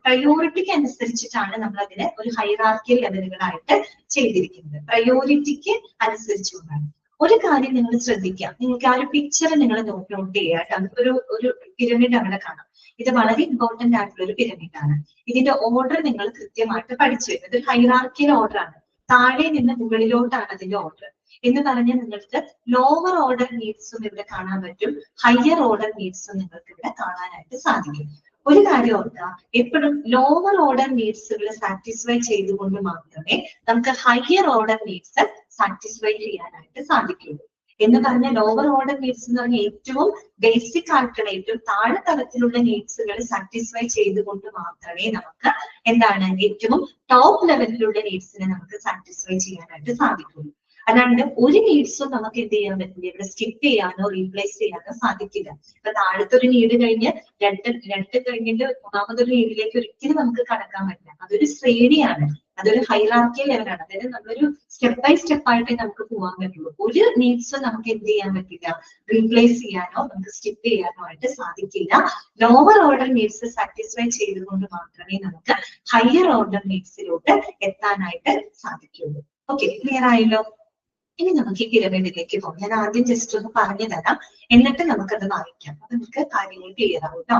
പ്രയോറിറ്റിക്ക് അനുസരിച്ചിട്ടാണ് നമ്മൾ അതിനെ ഒരു ഹൈറാർക്കിയൽ ലെവലുകളായിട്ട് ചെയ്തിരിക്കുന്നത്. പ്രയോറിറ്റിക്ക് അനുസരിച്ചുകൊണ്ടാണ്. ഒരു കാര്യം നിങ്ങൾ ശ്രദ്ധിക്കുക. നിങ്ങൾക്ക് ആ ഒരു പിക്ചർ നിങ്ങൾ നോട്ട് ചെയ്യുക കേട്ടോ. ഒരു പിരമിഡ് അവിടെ കാണാം. ഇത് വളരെ ഇമ്പോർട്ടന്റ് ആയിട്ടുള്ള ഒരു പിരമിഡ് ആണ്. ഇതിന്റെ ഓർഡർ നിങ്ങൾ കൃത്യമായിട്ട് പഠിച്ചു വരുന്നത്. ഇതൊരു ഹൈറാർക്കിയൽ ഓർഡർ ആണ്. താഴെ നിന്ന് മുകളിലോട്ടാണ് അതിന്റെ ഓർഡർ. എന്ന് പറഞ്ഞാൽ നിങ്ങൾക്ക് ലോവർ ഓർഡർ നീഡ്സും ഇവിടെ കാണാൻ പറ്റും, ഹയർ ഓർഡർ നീഡ്സും നിങ്ങൾക്ക് ഇവിടെ കാണാനായിട്ട് സാധിക്കും. ഒരു കാര്യം ഓർക്കുക, എപ്പോഴും ലോവർ ഓർഡർ നീഡ്സുകൾ സാറ്റിസ്ഫൈ ചെയ്തുകൊണ്ട് മാത്രമേ നമുക്ക് ഹയർ ഓർഡർ നീഡ്സ് സാറ്റിസ്ഫൈ ചെയ്യാനായിട്ട് സാധിക്കുള്ളൂ. എന്ന് പറഞ്ഞ ലോവർ ഓർഡർ നീഡ്സ് എന്ന് പറഞ്ഞാൽ ഏറ്റവും ബേസിക് ആയിട്ടുള്ള ഏറ്റവും താഴെ തലത്തിലുള്ള നീഡ്സുകൾ സാറ്റിസ്ഫൈ ചെയ്തുകൊണ്ട് മാത്രമേ നമുക്ക് എന്താണ് ഏറ്റവും ടോപ്പ് ലെവലിലുള്ള നീഡ്സിനെ നമുക്ക് സാറ്റിസ്ഫൈ ചെയ്യാനായിട്ട് സാധിക്കുള്ളൂ. അല്ലാണ്ട് ഒരു നീഡ്സും നമുക്ക് എന്ത് ചെയ്യാൻ പറ്റില്ല, ഇവിടെ സ്കിപ്പ് ചെയ്യാനോ റീപ്ലേസ് ചെയ്യാനോ സാധിക്കില്ല. ഇപ്പൊ താഴത്തെ ഒരു നീഡ് കഴിഞ്ഞ് രണ്ട് കഴിഞ്ഞിട്ട് മൂന്നാമതൊരു നീഡിലേക്ക് ഒരിക്കലും നമുക്ക് കടക്കാൻ പറ്റില്ല. അതൊരു ശ്രേണിയാണ്, അതൊരു ഹൈറാർക്കിയൽ ലെവലാണ്. അതായത് നമ്മളൊരു സ്റ്റെപ്പ് ബൈ സ്റ്റെപ്പ് ആയിട്ടേ നമുക്ക് പോകാൻ പറ്റുള്ളൂ. ഒരു നീഡ്സും നമുക്ക് എന്ത് ചെയ്യാൻ പറ്റില്ല, റീപ്ലേസ് ചെയ്യാനോ നമുക്ക് സ്കിപ്പ് ചെയ്യാനോ ആയിട്ട് സാധിക്കില്ല. ലോവർ ഓർഡർ നീഡ്സ് സാറ്റിസ്ഫൈ ചെയ്തുകൊണ്ട് മാത്രമേ നമുക്ക് ഹയർ ഓർഡർ നീഡ്സിലോട്ട് എത്താനായിട്ട് സാധിക്കുള്ളൂ. ഓക്കെ, ക്ലിയർ ആയല്ലോ? ഇനി നമുക്ക് ഈ പിരമിഡിലേക്ക് പോകാം. ഞാൻ ആദ്യം ജസ്റ്റ് ഒന്ന് പറഞ്ഞു തരാം, എന്നിട്ട് നമുക്കത് വായിക്കാം. അപ്പൊ നമുക്ക് കാര്യങ്ങൾ ക്ലിയർ ആവും കേട്ടോ.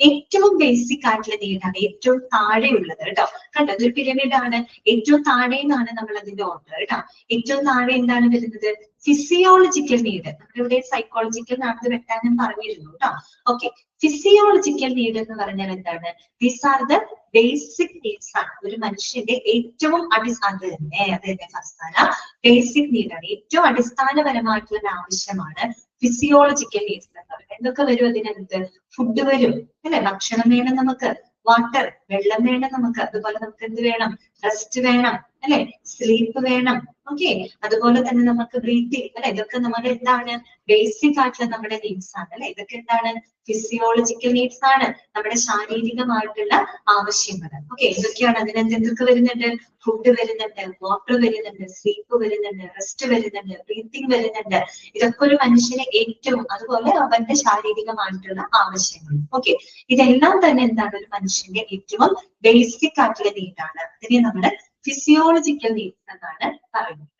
ഏറ്റവും ബേസിക് ആയിട്ടുള്ള നീഡാണ് ഏറ്റവും താഴെയുള്ളത് കേട്ടോ. കണ്ടോ, ഇതൊരു പിരമിഡാണ്. ഏറ്റവും താഴെ നിന്നാണ് നമ്മൾ അതിന്റെ ഓർഡർ കേട്ടോ. ഏറ്റവും താഴെ എന്താണ് വരുന്നത്? Physiological need. നമ്മളിവിടെ സൈക്കോളജിക്കൽ നാട്ടിൽ വെട്ടാൻ ഞാൻ പറഞ്ഞിരുന്നു കേട്ടോ. ഓക്കെ, ഫിസിയോളജിക്കൽ നീഡ് എന്ന് പറഞ്ഞാൽ എന്താണ്? These are the basic needs ആണ്. ഒരു മനുഷ്യന്റെ ഏറ്റവും ബേസിക് നീഡാണ്, ഏറ്റവും അടിസ്ഥാനപരമായിട്ടുള്ള ആവശ്യമാണ് ഫിസിയോളജിക്കൽ നീഡ്സ് എന്ന് പറയുന്നത്. എന്തൊക്കെ വരും അതിനകത്ത്? ഫുഡ് വരും അല്ലെ, ഭക്ഷണം വേണം നമുക്ക്, വാട്ടർ വെള്ളം വേണം നമുക്ക്, അതുപോലെ നമുക്ക് എന്ത് വേണം? റെസ്റ്റ് വേണം അല്ലെ, സ്ലീപ്പ് വേണം. ഓക്കെ, അതുപോലെ തന്നെ നമുക്ക് ബ്രീത്തിങ് അല്ലെ, ഇതൊക്കെ നമ്മുടെ എന്താണ് ബേസിക് ആയിട്ടുള്ള നമ്മുടെ നീഡ്സ് ആണ് അല്ലെ. ഇതൊക്കെ എന്താണ് ഫിസിയോളജിക്കൽ നീഡ്സ് ആണ്, നമ്മുടെ ശാരീരികമായിട്ടുള്ള ആവശ്യങ്ങൾ. ഓക്കെ, ഇതൊക്കെയാണ്. അതിനകത്ത് എന്തൊക്കെ വരുന്നുണ്ട്? ഫുഡ് വരുന്നുണ്ട്, വാട്ടർ വരുന്നുണ്ട്, സ്ലീപ്പ് വരുന്നുണ്ട്, റെസ്റ്റ് വരുന്നുണ്ട്, ബ്രീത്തിങ് വരുന്നുണ്ട്. ഇതൊക്കെ ഒരു മനുഷ്യന് ഏറ്റവും, അതുപോലെ അവന്റെ ശാരീരികമായിട്ടുള്ള ആവശ്യങ്ങൾ. ഓക്കെ, ഇതെല്ലാം തന്നെ എന്താണ് ഒരു മനുഷ്യന്റെ ഏറ്റവും ബേസിക് ആയിട്ടുള്ള നീഡാണ്. ഇതിനെ നമ്മൾ ഫിസിയോളജിക്കൽ നീഡ്സ് എന്നാണ് പറയുന്നത്.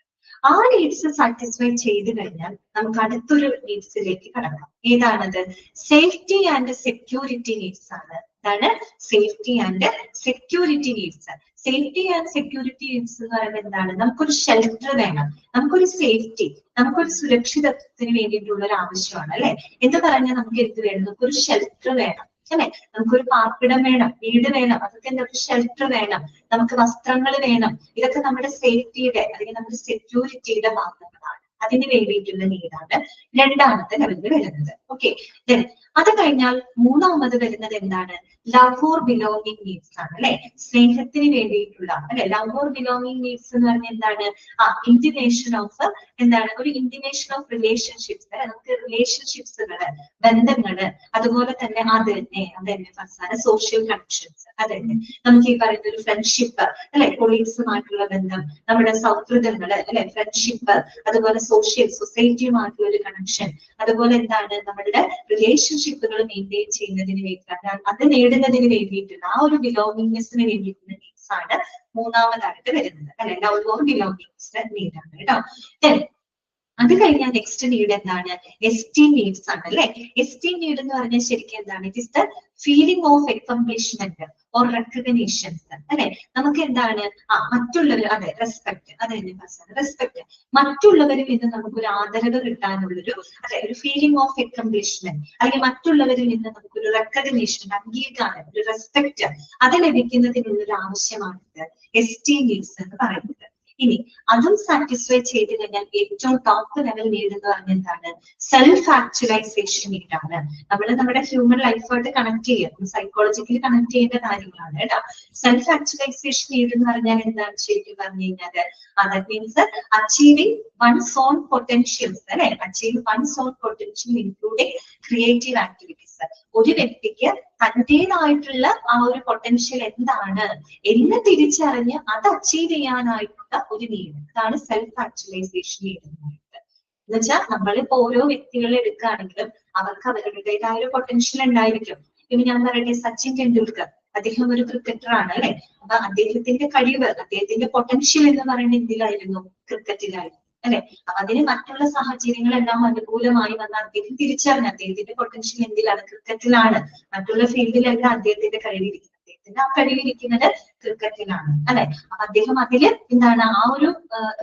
ആ നീഡ്സ് സാറ്റിസ്ഫൈ ചെയ്ത് കഴിഞ്ഞാൽ നമുക്ക് അടുത്തൊരു നീഡ്സിലേക്ക് കടക്കാം. ഏതാണത്? സേഫ്റ്റി ആൻഡ് സെക്യൂരിറ്റി നീഡ്സ് ആണ്. ഇതാണ് safety and security needs. Safety and security needs എന്ന് പറയുന്നത് എന്താണ്? നമുക്കൊരു ഷെൽട്ടർ വേണം, നമുക്കൊരു സേഫ്റ്റി, നമുക്കൊരു സുരക്ഷിതത്വത്തിന് വേണ്ടിയിട്ടുള്ള ഒരു ആവശ്യമാണ് അല്ലെ. എന്ന് പറഞ്ഞാൽ നമുക്ക് എന്ത് വേണം? നമുക്കൊരു ഷെൽട്ടർ വേണം അല്ലെ, നമുക്കൊരു പാർപ്പിടം വേണം, വീട് വേണം, അതൊക്കെ എന്താ ഒരു ഷെൽട്ടർ വേണം, നമുക്ക് വസ്ത്രങ്ങൾ വേണം. ഇതൊക്കെ നമ്മുടെ സേഫ്റ്റിയുടെ അല്ലെങ്കിൽ നമ്മുടെ സെക്യൂരിറ്റിയുടെ ഭാഗങ്ങളാണ്. അതിന് വേണ്ടിയിട്ടുള്ള നീഡാണ് രണ്ടാമത്തെ ലെവലിൽ വരുന്നത്. ഓക്കെ, അത് കഴിഞ്ഞാൽ മൂന്നാമത് വരുന്നത് എന്താണ്? ലവ് ഓർ ബിലോങ്ങിങ് നീഡ്സ് ആണ് അല്ലെ. സ്നേഹത്തിന് വേണ്ടിയിട്ടുള്ള അല്ലെ, ലവ് ഓർ ബിലോങ്ങിങ് നീഡ്സ് എന്ന് പറഞ്ഞാൽ എന്താണ്? ഇന്റിമേഷൻ ഓഫ് എന്താണ്? ഒരു ഇന്റിമേഷൻ ഓഫ് റിലേഷൻഷിപ്സ്. നമുക്ക് റിലേഷൻഷിപ്സുകള്, ബന്ധങ്ങള്, അതുപോലെ തന്നെ അതന്നെ ഫസ്റ്റാണ് സോഷ്യൽ കണക്ഷൻസ്. അതന്നെ നമുക്ക് ഈ പറയുന്ന ഒരു ഫ്രണ്ട്ഷിപ്പ് അല്ലെ, കൊളീഗ്സുമായിട്ടുള്ള ബന്ധം, നമ്മുടെ സൗഹൃദങ്ങള് അല്ലെ, ഫ്രണ്ട്ഷിപ്പ്, അതുപോലെ സൊസൈറ്റിയുമായിട്ടുള്ള ഒരു കണക്ഷൻ, അതുപോലെ എന്താണ് നമ്മളുടെ റിലേഷൻഷിപ്പുകൾ മെയിൻറ്റെയിൻ ചെയ്യുന്നതിന് വേണ്ടിയിട്ടാണ്, അത് നേടുന്നതിന് വേണ്ടിയിട്ടുള്ള ആ ഒരു ബിലോങ്ങിങ്നെസ്സിന് വേണ്ടിയിട്ടുള്ള നീഡ്സ് ആണ് മൂന്നാമതായിട്ട് വരുന്നത് അല്ലെ. ലവ് ഓർ ബിലോങ്ങിങ്സ് നീഡാണ് കേട്ടോ. അത് കഴിഞ്ഞാൽ നെക്സ്റ്റ് നീഡ് എന്താണ്? എസ്റ്റീം നീഡ്സ് ആണ് അല്ലെ. എസ്റ്റീം നീഡ് എന്ന് പറഞ്ഞാൽ ശരിക്കും എന്താണ്? It is the feeling of accomplishment or recognitions അല്ലെ. നമുക്ക് എന്താണ് മറ്റുള്ളവർ, അതെ റെസ്പെക്ട്, അതെ റെസ്പെക്ട്, മറ്റുള്ളവരിൽ നിന്ന് നമുക്കൊരു ആദരവ് കിട്ടാനുള്ളൊരു അതെ ഒരു ഫീലിംഗ് ഓഫ് അക്കംപ്ലിഷ്മെന്റ്, അല്ലെങ്കിൽ മറ്റുള്ളവരിൽ നിന്ന് നമുക്കൊരു റെക്കഗ്നീഷൻ, അംഗീകാരം, ഒരു റെസ്പെക്ട് അത് ലഭിക്കുന്നതിനുള്ള ഒരു ആവശ്യമാണ് എസ്റ്റീം നീഡ്സ് എന്ന് പറയുന്നത്. ഇനി അതും സാറ്റിസ്ഫൈ ചെയ്ത് കഴിഞ്ഞാൽ ഏറ്റവും ടോപ്പ് ലെവൽ നീഡ് എന്ന് പറഞ്ഞാൽ എന്താണ്? സെൽഫ് ആക്ച്വലൈസേഷൻ നീഡാണ്. നമ്മൾ നമ്മുടെ ഹ്യൂമൻ ലൈഫായിട്ട് കണക്ട് ചെയ്യുക, സൈക്കോളജിക്കലി കണക്ട് ചെയ്യേണ്ട കാര്യങ്ങളാണ് കേട്ടോ. സെൽഫ് ആക്ച്വലൈസേഷൻ നീഡ് എന്ന് പറഞ്ഞാൽ എന്താണ് ശരിക്കും പറഞ്ഞു കഴിഞ്ഞാല്? That means achieving one's own potentials അല്ലെ. Achieve one's own potential including creative activities. ഒരു വ്യക്തിക്ക് തന്റേതായിട്ടുള്ള ആ ഒരു പൊട്ടൻഷ്യൽ എന്താണ് എന്ന് തിരിച്ചറിഞ്ഞ് അത് അച്ചീവ് ചെയ്യാനായിട്ടുള്ള ഒരു നീഡ്, അതാണ് സെൽഫ് ആക്ച്വലൈസേഷൻ നീഡ് എന്ന് പറയുന്നത്. എന്ന് വെച്ചാൽ നമ്മളിപ്പോ ഓരോ വ്യക്തികളെ എടുക്കുകയാണെങ്കിലും അവർക്ക് അവരുടേതായ ഒരു പൊട്ടൻഷ്യൽ ഉണ്ടായിരിക്കും. ഇനി ഞാൻ പറയട്ടെ, സച്ചിൻ ടെണ്ടുൽക്കർ, അദ്ദേഹം ഒരു ക്രിക്കറ്ററാണ് അല്ലെ. അപ്പൊ അദ്ദേഹത്തിന്റെ കഴിവ്, അദ്ദേഹത്തിന്റെ പൊട്ടൻഷ്യൽ എന്ന് പറയുന്നത് എന്തിലായിരുന്നു? ക്രിക്കറ്റിലായിരുന്നു അല്ലെ. അപ്പൊ അതിന് മറ്റുള്ള സാഹചര്യങ്ങളെല്ലാം അനുകൂലമായി വന്ന അദ്ദേഹം തിരിച്ചറിഞ്ഞ അദ്ദേഹത്തിന്റെ പൊട്ടൻഷ്യൽ എന്തിലാണ്? ക്രിക്കറ്റിലാണ്. മറ്റുള്ള ഫീൽഡിലെല്ലാം അദ്ദേഹത്തിന്റെ കഴിവിരിക്കുന്നത്, അദ്ദേഹത്തിന്റെ ആ കഴിവിരിക്കുന്നത് ക്രിക്കറ്റിലാണ് അല്ലെ. അപ്പൊ അദ്ദേഹം അതില് എന്താണ് ആ ഒരു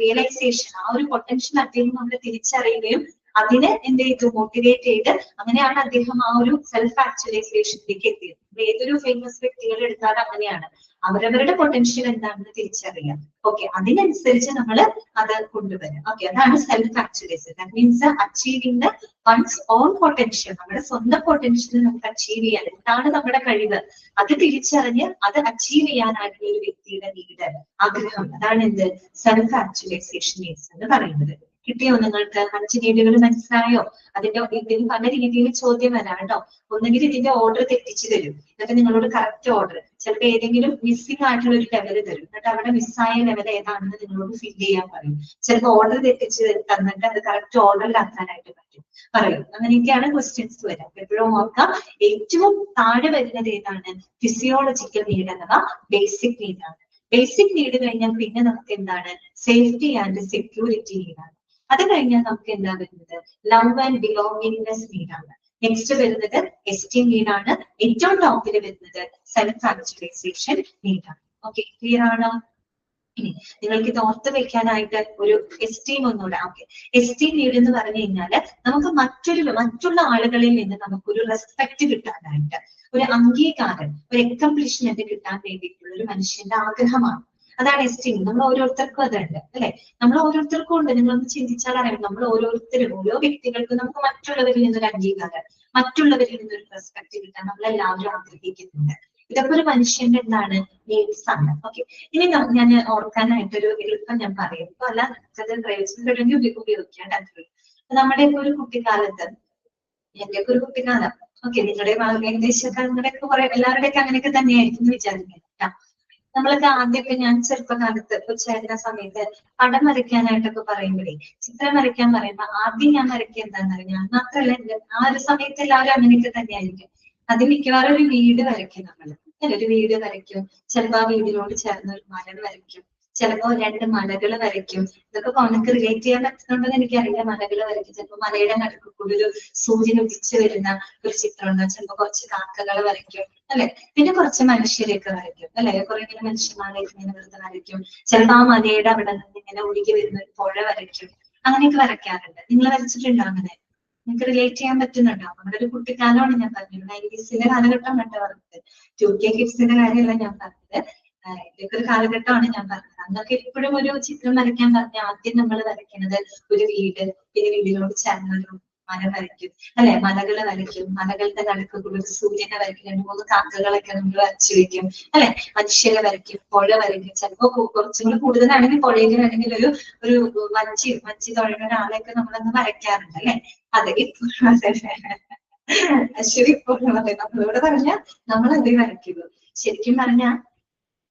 റിയലൈസേഷൻ, ആ ഒരു പൊട്ടൻഷ്യൽ അദ്ദേഹം അവിടെ തിരിച്ചറിയുകയും അതിനെ എന്ത് ചെയ്തു? മോട്ടിവേറ്റ് ചെയ്ത് അങ്ങനെയാണ് അദ്ദേഹം ആ ഒരു സെൽഫ് ആക്ച്വലൈസേഷനിലേക്ക് എത്തിയത്. ഏതൊരു ഫേമസ് വ്യക്തികളെ എടുത്താൽ അങ്ങനെയാണ്, അവരവരുടെ പൊട്ടൻഷ്യൽ എന്താണെന്ന് തിരിച്ചറിയാം. ഓക്കെ, അതിനനുസരിച്ച് നമ്മൾ അത് കൊണ്ടുവരാം. ഓക്കെ, അതാണ് self actualization. That means achieving the one's own potential. നമ്മുടെ സ്വന്തം പൊട്ടൻഷ്യൽ നമുക്ക് അച്ചീവ് ചെയ്യാൻ, എന്താണ് നമ്മുടെ കഴിവ്, അത് തിരിച്ചറിഞ്ഞ് അത് അച്ചീവ് ചെയ്യാനായിട്ടുള്ള ഒരു വ്യക്തിയുടെ നീഡ്, ആഗ്രഹം, അതാണ് എന്ത്? സെൽഫ് ആക്ച്വലൈസേഷൻ നീഡ്സ് എന്ന് പറയുന്നത്. കിട്ടിയോ നിങ്ങൾക്ക്? 5 നീഡുകൾ മനസ്സിലായോ? ഇതിന് പല രീതിയിൽ ചോദ്യം വരാം കേട്ടോ. ഒന്നെങ്കിൽ ഇതിന്റെ ഓർഡർ തെറ്റിച്ചു തരും, എന്നിട്ട് നിങ്ങളോട് കറക്റ്റ് ഓർഡർ, ചിലപ്പോൾ ഏതെങ്കിലും മിസ്സിംഗ് ആയിട്ടുള്ള ഒരു ലെവൽ തരും, എന്നിട്ട് അവിടെ മിസ്സായ ലെവൽ ഏതാണെന്ന് നിങ്ങളോട് ഫിൽ ചെയ്യാൻ പറയും. ചിലപ്പോൾ ഓർഡർ തെറ്റിച്ച് തന്നിട്ട് അത് കറക്റ്റ് ഓർഡറിലാക്കാനായിട്ട് പറയും. അങ്ങനെയൊക്കെയാണ് ക്വസ്റ്റ്യൻസ് വരാം. എപ്പോഴും ഓർക്കാം, ഏറ്റവും താഴെ വരുന്നത് ഏതാണ്? ഫിസിയോളജിക്കൽ നീഡ് അഥവാ ബേസിക് നീഡാണ്. ബേസിക് നീഡ് കഴിഞ്ഞാൽ പിന്നെ നമുക്ക് എന്താണ്? സേഫ്റ്റി ആൻഡ് സെക്യൂരിറ്റി നീഡാണ്. അത് കഴിഞ്ഞാൽ നമുക്ക് എന്താ വരുന്നത്? ലവ് ആൻഡ് ബിലോങ്ങിങ്നെസ് നീഡാണ്. നെക്സ്റ്റ് വരുന്നത് എസ്റ്റീം നീഡാണ്. ഏറ്റവും ടോപ്പിൽ വരുന്നത് സെൽഫ് ആക്ച്വലൈസേഷൻ നീഡാണ്. ഓക്കെ, ക്ലിയർ ആണോ? ഇനി നിങ്ങൾക്ക് ഇത് ഓർത്ത് വെക്കാനായിട്ട് ഒരു എസ്റ്റീം ഒന്നുകൂടെ. ഓക്കെ, എസ്റ്റീം നീഡ് എന്ന് പറഞ്ഞു കഴിഞ്ഞാല് നമുക്ക് മറ്റുള്ള ആളുകളിൽ നിന്ന് നമുക്കൊരു റെസ്പെക്ട് കിട്ടാനായിട്ട്, ഒരു അംഗീകാരം, ഒരു അക്കംപ്ലിഷ്മെന്റ് കിട്ടാൻ വേണ്ടിയിട്ടുള്ള ഒരു മനുഷ്യന്റെ ആഗ്രഹമാണ്. അതാണ് എസ്റ്റീം. നമ്മൾ ഓരോരുത്തർക്കും അതുണ്ട് അല്ലെ. നമ്മൾ ഓരോരുത്തർക്കും ഉണ്ട്. നിങ്ങളൊന്ന് ചിന്തിച്ചാൽ അറിയാം, നമ്മൾ ഓരോരുത്തരും, ഓരോ വ്യക്തികൾക്കും നമുക്ക് മറ്റുള്ളവരിൽ നിന്നൊരു അംഗീകാരം, മറ്റുള്ളവരിൽ നിന്നൊരു റെസ്പെക്ട് കിട്ടാൻ നമ്മളെല്ലാവരും ആഗ്രഹിക്കുന്നുണ്ട്. ഇതൊക്കെ ഒരു മനുഷ്യന്റെ എന്താണ് നീഡ്സ് ആണ്. ഓക്കെ, ഇനി ഞാൻ ഓർക്കാനായിട്ടൊരു എളുപ്പം ഞാൻ പറയും. ഇപ്പൊ അല്ല ഉപയോഗിക്കാം. നമ്മുടെ ഒരു കുട്ടിക്കാലത്ത്, എന്റെയൊക്കെ ഒരു കുട്ടിക്കാലം, ഓക്കെ, നിങ്ങളുടെ ഏകദേശമൊക്കെ അങ്ങനെയൊക്കെ കുറെ എല്ലാവരുടെയൊക്കെ അങ്ങനെയൊക്കെ തന്നെയായിരിക്കും എന്ന് വിചാരിക്കാം. നമ്മളൊക്കെ ആദ്യമൊക്കെ ഞാൻ ചെറുപ്പകാലത്ത് കൊച്ചായിരുന്ന സമയത്ത് പടം വരയ്ക്കാനായിട്ടൊക്കെ പറയുമ്പോഴേ, ചിത്രം വരയ്ക്കാൻ പറയുമ്പോ ആദ്യം ഞാൻ വരയ്ക്കുക എന്താണെന്ന് അറിയാം. മാത്രമല്ല ആ ഒരു സമയത്ത് എല്ലാവരും അങ്ങനെയൊക്കെ തന്നെയായിരിക്കും. അത് മിക്കവാറും ഒരു വീട് വരയ്ക്കും നമ്മള്. ഒരു വീട് വരയ്ക്കും, ചിലപ്പോ ആ വീടിനോട് ചേർന്ന് ഒരു മരം വരയ്ക്കും, ചിലപ്പോ 2 മലകൾ വരയ്ക്കും. ഇതൊക്കെ നമുക്ക് റിലേറ്റ് ചെയ്യാൻ പറ്റുന്നുണ്ടെന്ന് എനിക്കറിയില്ല. മലകൾ വരയ്ക്കും, ചിലപ്പോ മലയുടെ നടുക്ക് കൂടി ഒരു സൂര്യൻ ഉദിച്ചു വരുന്ന ഒരു ചിത്രം ഉണ്ടാകും, ചിലപ്പോ കുറച്ച് കാക്കകൾ വരയ്ക്കും, അല്ലെ? പിന്നെ കുറച്ച് മനുഷ്യരെയൊക്കെ വരയ്ക്കും, അല്ലെ? കുറെ ഇങ്ങനെ മനുഷ്യന്മാരെയൊക്കെ ഇങ്ങനെ വെറുതെ വരയ്ക്കും. ചിലപ്പോ ആ മലയുടെ അവിടെ നിന്ന് ഇങ്ങനെ ഒഴുകി വരുന്ന ഒരു പുഴ വരയ്ക്കും. അങ്ങനെയൊക്കെ വരയ്ക്കാറുണ്ട്. നിങ്ങൾ വരച്ചിട്ടുണ്ടോ അങ്ങനെ? നിങ്ങൾക്ക് റിലേറ്റ് ചെയ്യാൻ പറ്റുന്നുണ്ടോ? നമ്മുടെ ഒരു കുട്ടിക്കാലമാണ് ഞാൻ പറഞ്ഞത്. 90s കാലഘട്ടം കണ്ട പറഞ്ഞത്, 2K കിഡ്സിന്റെ കാര്യമല്ല ഞാൻ പറഞ്ഞത്. ഇതൊക്കെ ഒരു കാലഘട്ടമാണ് ഞാൻ പറഞ്ഞത്. അന്നൊക്കെ എപ്പോഴും ഒരു ചിത്രം വരയ്ക്കാൻ പറഞ്ഞാൽ ആദ്യം നമ്മൾ വരയ്ക്കുന്നത് ഒരു വീട്, പിന്നെ വീടിനോട് ചേർന്നൊരു മരം വരയ്ക്കും, അല്ലെ? മലകള് വരയ്ക്കും, മലകളുടെ നടുക്ക് കൂടി ഒരു സൂര്യനെ വരയ്ക്കും, 2-3 കാക്കകളൊക്കെ നമ്മൾ വരച്ചു വെക്കും, അല്ലെ? മനുഷ്യരെ വരയ്ക്കും, പുഴ വരയ്ക്കും, ചിലപ്പോ കുറച്ചും കൂടി കൂടുതലാണെങ്കിൽ പുഴയിൽ വേണമെങ്കിൽ ഒരു വഞ്ചി തുഴയുന്ന ഒരാളെയൊക്കെ നമ്മളൊന്ന് വരയ്ക്കാറുണ്ട്, അല്ലെ? അതെ, ഇപ്പോഴും അതെ. ശരി, ഇപ്പോഴും അതെ. നമ്മളോട് പറഞ്ഞാൽ നമ്മൾ അതേ വരയ്ക്കുള്ളൂ. ശരിക്കും പറഞ്ഞാൽ